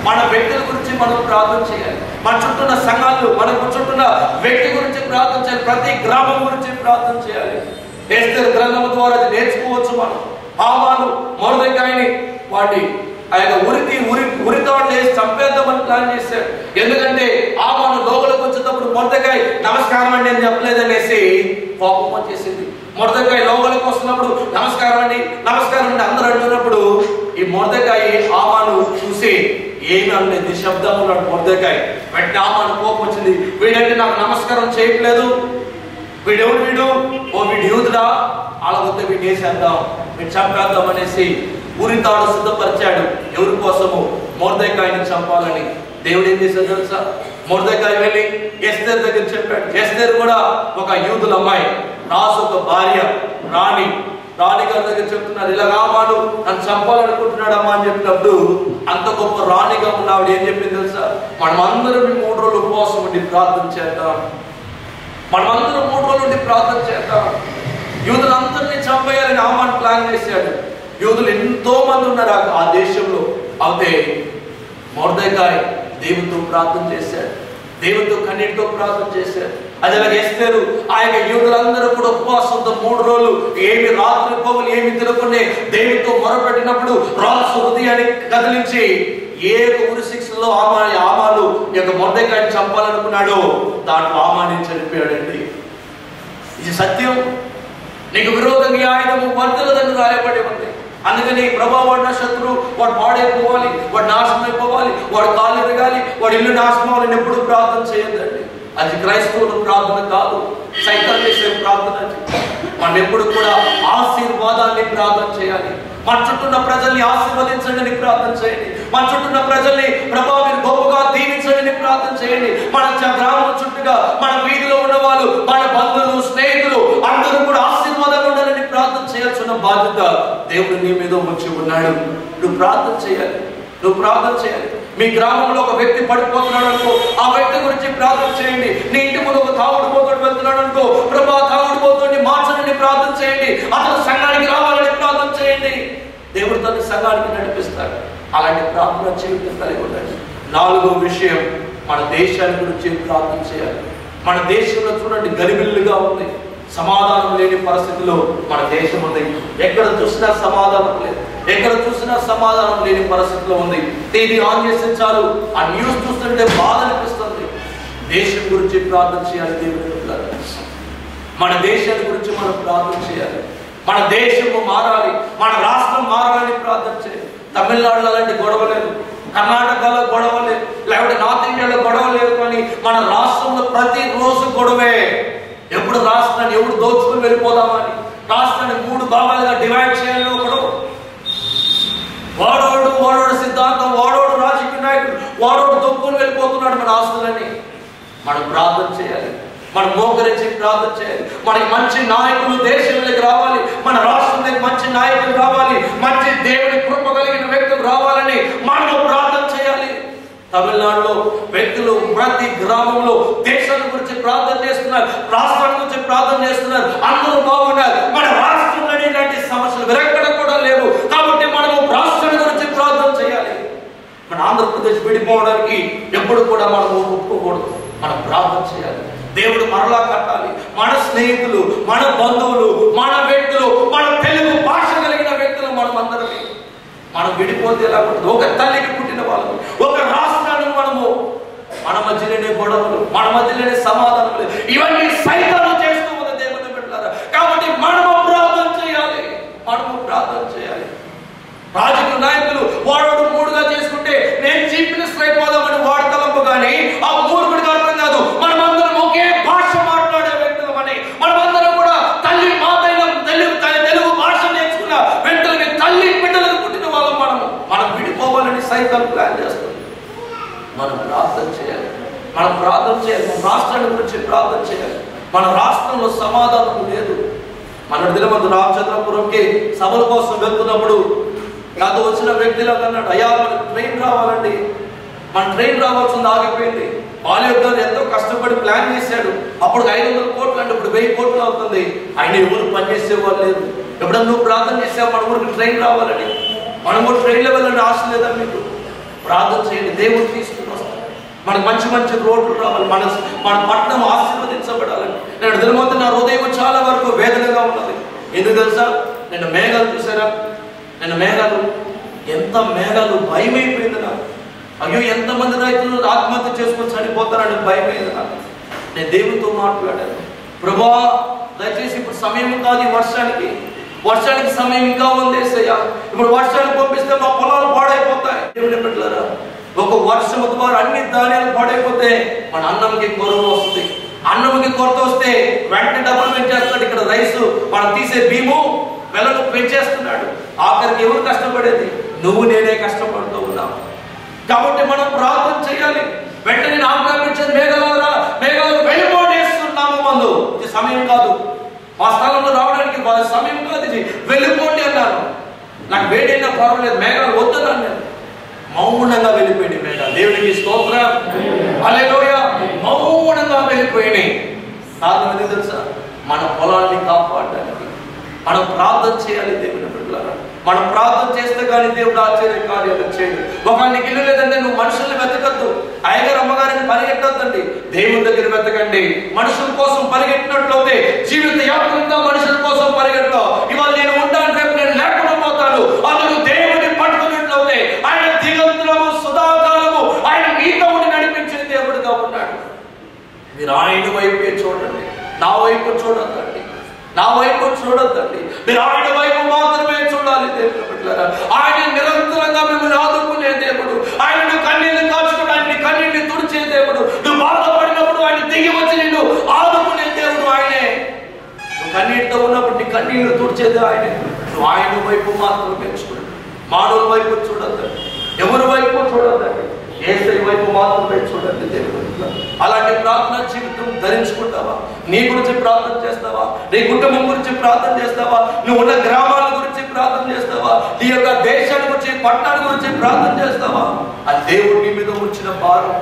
మన వ్యక్తుల గురించి మనం ప్రార్థన చేయాలి. మన చుట్టూ ఉన్న సంఘాలు, మన చుట్టూ ఉన్న వ్యక్తి గురించి ప్రార్థన చేయాలి. ప్రతి గ్రామం గురించి ప్రార్థన చేయాలి. ఎస్తేరు గ్రంథం ద్వారా అది నేర్చుకోవచ్చు. మనం హామాను మొర్దెకాయిని వాటి ఆ యొక్క ఉరితాడు వేసి చంపేద్దామని ప్లాన్ చేశాడు. ఎందుకంటే హామాను లోపలికి వచ్చేటప్పుడు మొర్దెకాయి నమస్కారం అండి అని చెప్పలేదనేసి కోపం వచ్చేసింది. మొర్దెకాయి లోపలికి వస్తున్నప్పుడు నమస్కారం అండి అందరూ అంటున్నప్పుడు ఈ మొర్దెకాయి హామాను చూసి ఏమి అనలేదు, శబ్దం ఉన్నాడు మొర్దెకాయి. వెంటనే హామాను కోపం వచ్చింది. వీడంటే నాకు నమస్కారం చేయట్లేదు, వీడు యూదుడా, అలాగొద్ద వీడిని వేసేద్దాం, వీడు చంపేద్దాం అనేసి ఉరితాడు సిద్ధపరిచాడు. ఎవరి కోసము? మొర్దెకాయిని చంపాలని. దేవుడు ఏం చేశాడు తెలుసా? మొర్దెకాయి వెళ్ళి ఎస్తేరు దగ్గర చెప్పాడు. ఎస్తేరు కూడా ఒక యూదుల అమ్మాయి, రాజు ఒక భార్య, రాణి గారి దగ్గర చెప్తున్నారు, ఇలా హామాను నన్ను చంపాలనుకుంటున్నాడు అమ్మా అని చెప్పినప్పుడు అంత గొప్ప రాణిగా ఉన్న ఆవిడ ఏం చెప్పింది తెలుసా? మనమందరం 3 రోజులు ఉపవాసం ఉండి ప్రార్థన చేద్దాం, మనమందరం 3 రోజులు ఉండి ప్రార్థన చేద్దాం. యూదులందరినీ చంపేయాలని హామాను ప్లాన్ చేశాడు. యూదులు ఎంతో మంది ఉన్నారు ఆ దేశంలో. అయితే మొర్దెకాయి దేవునితో ప్రార్థన చేశాడు, దేవునితో కన్నీటితో ప్రార్థన చేశాడు. అదేలాగా ఎస్తేరు ఆ యొక్క యూదులందరూ కూడా ఉపవాసంతో 3 రోజులు ఏమి రాత్రి పగలు ఏమి తినకుండా దేవునితో మొరపెట్టినప్పుడు రాజు హృదయాన్ని కదిలించి ఏ ఉరి శిక్షలో హామాను యొక్క మొర్దెకాయిని చంపాలనుకున్నాడో దాంట్లో హామాను చనిపోయాడండి. ఇది సత్యం. నీకు విరోధంగా ఆయుధము వర్ధలదని రాయబడి ఉంది. అందుకని ప్రభావాడు నా శత్రువు, వాడు పాడైపోవాలి, వాడు నాశనం అయిపోవాలి, వాడు కాళ్ళు ఎరగాలి, వాడు ఇల్లు నాశనం అవ్వాలని ఎప్పుడు ప్రార్థన చేయొద్దండి. అది క్రైస్తవుల ప్రార్థన కాదు, సైతాన్ చేసే ప్రార్థన. మనం ఎప్పుడు కూడా ఆశీర్వాదాన్ని ప్రార్థన చేయాలి. మన చుట్టూన్న ప్రజల్ని ఆశీర్వదించండి అని ప్రార్థన చేయండి. మన చుట్టూన్న ప్రజల్ని ప్రభావం మీరు గొప్పగా దీవించండి అని ప్రార్థన చేయండి. మన గ్రామం చుట్టూగా మన వీధిలో ఉన్న వాళ్ళు, మన బంధువులు, స్నేహితులు అందరూ కూడా ఆశీర్వాదంగా ఉండాలని ప్రార్థన చేయాల్సిన బాధ్యత దేవుడు నీ మీద వచ్చి ఉన్నాడు. నువ్వు ప్రార్థన చేయాలి, నువ్వు ప్రార్థన చేయాలి. మీ గ్రామంలో ఒక వ్యక్తి పడిపోతున్నాడు అనుకో, ఆ వ్యక్తి గురించి ప్రార్థన చేయండి. నీ ఇంటి ముందు ఒక తాగుడుపోతుడు వెళ్తున్నాడు అనుకో, ప్రభా తాగుడుపోతుడిని మార్చని ప్రార్థన చేయండి. అతను సంఘానికి రావాలని ప్రార్థన చేయండి. దేవుడు తన సంఘానికి నడిపిస్తాడు. అలాంటి ప్రార్థన జీవితం కలిగి ఉండండి. 4వ విషయం, మన దేశాన్ని గురించి ప్రార్థన చేయాలి. మన దేశంలో చూడండి గలిబిల్లుగా ఉంది, సమాధానం లేని పరిస్థితిలో మన దేశం ఉంది. ఎక్కడ చూసినా సమాధానం లేదు, ఎక్కడ చూసినా సమాధానం లేని పరిస్థితిలో ఉంది. టీవీ ఆన్ చేస్తే చాలు ఆ న్యూస్ చూస్తుంటే బాధ అనిపిస్తుంది. దేశం గురించి ప్రార్థన చేయాలి. దేవుని మన దేశాన్ని గురించి మనం ప్రార్థన చేయాలి. మన దేశము మారాలి, మన రాష్ట్రం మారాలని ప్రార్థన చేయాలి. తమిళనాడులో అలాంటి గొడవ లేదు, కర్ణాటకలో గొడవ లేదు, లేకపోతే నార్త్ ఇండియాలో గొడవ లేదు. కానీ మన రాష్ట్రంలో ప్రతిరోజు గొడవే. ఎప్పుడు రాష్ట్రాన్ని ఎవడు దోచుకుని వెళ్ళిపోదామని, రాష్ట్రాన్ని 3 భాగాలుగా డివైడ్ చేయాలి. ఒకడు వాడోడు సిద్ధాంతం, వాడోడు రాజకీయ నాయకుడు, వాడోడు దొక్కుని వెళ్ళిపోతున్నాడు మన ఆస్తులని. మనం ప్రార్థన చేయాలి, మనం మోకరించి ప్రార్థన చేయాలి. మనకి మంచి నాయకులు దేశంలోకి రావాలి, మన రాష్ట్రంలోకి మంచి నాయకులు రావాలి, మంచి దేవుని కృప కలిగిన వ్యక్తులు రావాలని మనం ప్రార్థన చేయాలి. తమిళనాడులో వ్యక్తులు ప్రతి గ్రామంలో దేశాల గురించి ప్రార్థన చేస్తున్నారు, రాష్ట్రాల గురించి ప్రార్థన చేస్తున్నారు, అందరూ బాగున్నారు. మన రాష్ట్రంలో ఇలాంటి సమస్యలు వెరక్కడ కూడా లేవు. కాబట్టి మనము రాష్ట్రాల గురించి ప్రార్థన చేయాలి. మన ఆంధ్రప్రదేశ్ విడిపోవడానికి ఎప్పుడు కూడా మనం ఒప్పుకోకూడదు. మనం ప్రార్థన చేయాలి. దేవుడు మరలా కట్టాలి. మన స్నేహితులు, మన బంధువులు, మన వ్యక్తులు, మన తెలుగు భాష కలిగిన వ్యక్తులు మనమందరికీ మనం విడిపోతే ఎలా ఉంటుంది? ఒక తల్లికి పుట్టిన వాళ్ళము, ఒక రాష్ట్రాన్ని మనము, మన మధ్యలోనే గొడవలు, మన మధ్యలోనే సమాధానం లేదు. ఇవన్నీ సైతాను చేస్తూ ఉన్న దేవుని బిడ్డలారా. కాబట్టి మనము ప్రార్థన చేయాలి, మనము ప్రార్థన చేయాలి. రాజకీయ నాయకులు వాడు 3గా చేసుకుంటే నేను చీఫ్ మినిస్టర్ అయిపోదామని వాడు తలంపు, కానీ ఆ మూర్ఖుడికి అర్థం కాదు మనమందరం ఒకే భాష మాట్లాడే వ్యక్తులమని. మనమందరం కూడా తల్లి మాతైన తెలుగు భాష నేర్చుకున్న వ్యక్తులకి, తల్లి బిడ్డలకు పుట్టిన వాళ్ళం. మనం విడిపోవాలని సైతం ప్లాన్ చేస్తుంది. మనం ప్రార్థన చేయాలి, మనం ప్రార్థన చేయాలి. మన రాష్ట్రాన్ని గురించి ప్రార్థన చేయాలి. మన రాష్ట్రంలో సమాధానం లేదు. మన దినమందు రామచంద్రపురంకి సభల కోసం వెళ్తున్నప్పుడు నాతో వచ్చిన వ్యక్తిలాగా అన్నాడు, అయ్యా మనకు ట్రైన్ రావాలండి, మన ట్రైన్ రావాల్సింది ఆగిపోయింది. బాలయ్య గారు ఎంతో కష్టపడి ప్లాన్ చేశాడు. అప్పుడు 500 కోట్లు అంటే ఇప్పుడు 1000 కోట్లు అవుతుంది. ఆయన ఎవరు పనిచేసేవాళ్ళు లేదు. ఎప్పుడన్నా నువ్వు ప్రార్థన చేసావు మన ఊరికి ట్రైన్ రావాలని? మనం కూడా ట్రైన్లో వెళ్ళాలని ఆశ లేదా మీకు? ప్రార్థన చేయండి, దేవుడు తీసుకుని వస్తాడు. మనకు మంచి మంచి రోడ్లు రావాలి, మన పట్టణం ఆశీర్వదించబడాలని. నేను దినమంతా నా హృదయం చాలా వరకు వేదనగా ఉన్నది. ఎందుకు తెలుసా? నేను మేఘాలు చూసారా, నేను మేఘాలు, ఎంత మేఘాలు, భయమైపోయింది నాకు. అయ్యో ఎంతమంది రైతులు ఆత్మహత్య చేసుకొని చనిపోతారని భయమైంది నాకు. నేను దేవునితో మాట్లాడాను, ప్రభువా దయచేసి ఇప్పుడు సమయం కాదు ఈ వర్షానికి సమయం ఇంకా ఉందేసయ్యా. ఇప్పుడు వర్షాలు పంపిస్తే మా పొలాలు పాడైపోతాయి. దేవుని బిడ్డలారా, ఒక వర్షం ద్వారా అన్ని ధాన్యాలు పాడైపోతే మన అన్నంకి కొరత వస్తుంది. అన్నంకి కొరత వస్తే వెంటనే డబ్బులు పెంచేస్తాడు. ఇక్కడ రైసు మనం తీసే భీము వెలను పెంచేస్తున్నాడు. ఆఖరికి ఎవరు కష్టపడేది? నువ్వు నేనే కష్టపడుతూ ఉన్నాం. కాబట్టి మనం ప్రార్థన చేయాలి. వెంటనే ఆజ్ఞాపించేది, మేఘాలు వెళ్ళిపోండిస్తున్నాము మందు. ఇది సమయం కాదు, మా స్థలంలో రావడానికి సమయం కాదు, ఇది వెళ్ళిపోండి అన్నాను. నాకు వేడైనా పర్వాలేదు, మేఘాలు వద్దన్నాను నేను. మౌనంగా వెళ్ళిపోయింది మేఘాలు. దేవునికి స్తోత్రం, హల్లెలూయా. మౌనంగా వెళ్ళిపోయినాయి. కారణం ఏదో తెలుసా? మన పొలాన్ని కాపాడడానికి మనం ప్రార్థన చేయాలి. దేవుని బిడ్డలారా, మనం ప్రార్థన చేస్తే కానీ దేవుడు ఆశ్చర్య కార్యాలు చేయడు. ఒకవేళ నీకు ఇల్లు లేదంటే నువ్వు మనుషుల్ని వెతకద్దు, అయ్యగారు అమ్మగారిని పరిగెట్టద్దండి, దేవుని దగ్గర వెతకండి. మనుషుల కోసం పరిగెట్టినట్లయితే జీవిత యాత్రంగా మనుషుల కోసం పరిగెడతావు. ఇవాళ నేను ఉంటాను, రేపు నేను లేకుండా పోతాను. అందుకు దేవుడిని పట్టుకున్నట్లయితే ఆయన దిగంతులము సుధాకాలము ఆయన నీతో ఉండి నడిపించే దేవుడిగా ఉన్నాడు. మీరు ఆయన వైపే చూడండి, నా వైపు చూడొద్దండి, నా వైపు చూడొద్దండి. మీరు ఆయన వైపు మాత్రమే చూడాలి. దేవుని బిడ్డలారా, ఆయన నిరంతరంగా మిమ్మల్ని ఆదుకునే దేవుడు. ఆయన కన్నీళ్లు కాచుకోవడానికి కన్నీళ్లు తుడిచే దేవుడు. నువ్వు బాధపడినప్పుడు ఆయన దిగి వచ్చి నిన్ను ఆదుకునే దేవుడు ఆయనే. నువ్వు కన్నీటితో ఉన్నప్పుడు నీ కన్నీళ్లు తుడిచేది ఆయనే. నువ్వు ఆయన వైపు మాత్రమే చూడండి, మానవుల వైపు చూడొద్దండి, ఎవరి వైపు చూడొద్దండి, యేసయ్య వైపు మాత్రమే చూడండి. దేవుడు అలాంటి ప్రార్థన జీవితం ధరించుకుంటావా? నీ గురించి ప్రార్థన చేస్తావా? నీ కుటుంబం గురించి ప్రార్థన చేస్తావా? నువ్వు ఉన్న గ్రామాల గురించి ప్రార్థన చేస్తావా? నీ యొక్క దేశాల గురించి, పట్టణాల గురించి ప్రార్థన చేస్తావా? అది దేవుడు నీ మీద ఉంచిన భారం.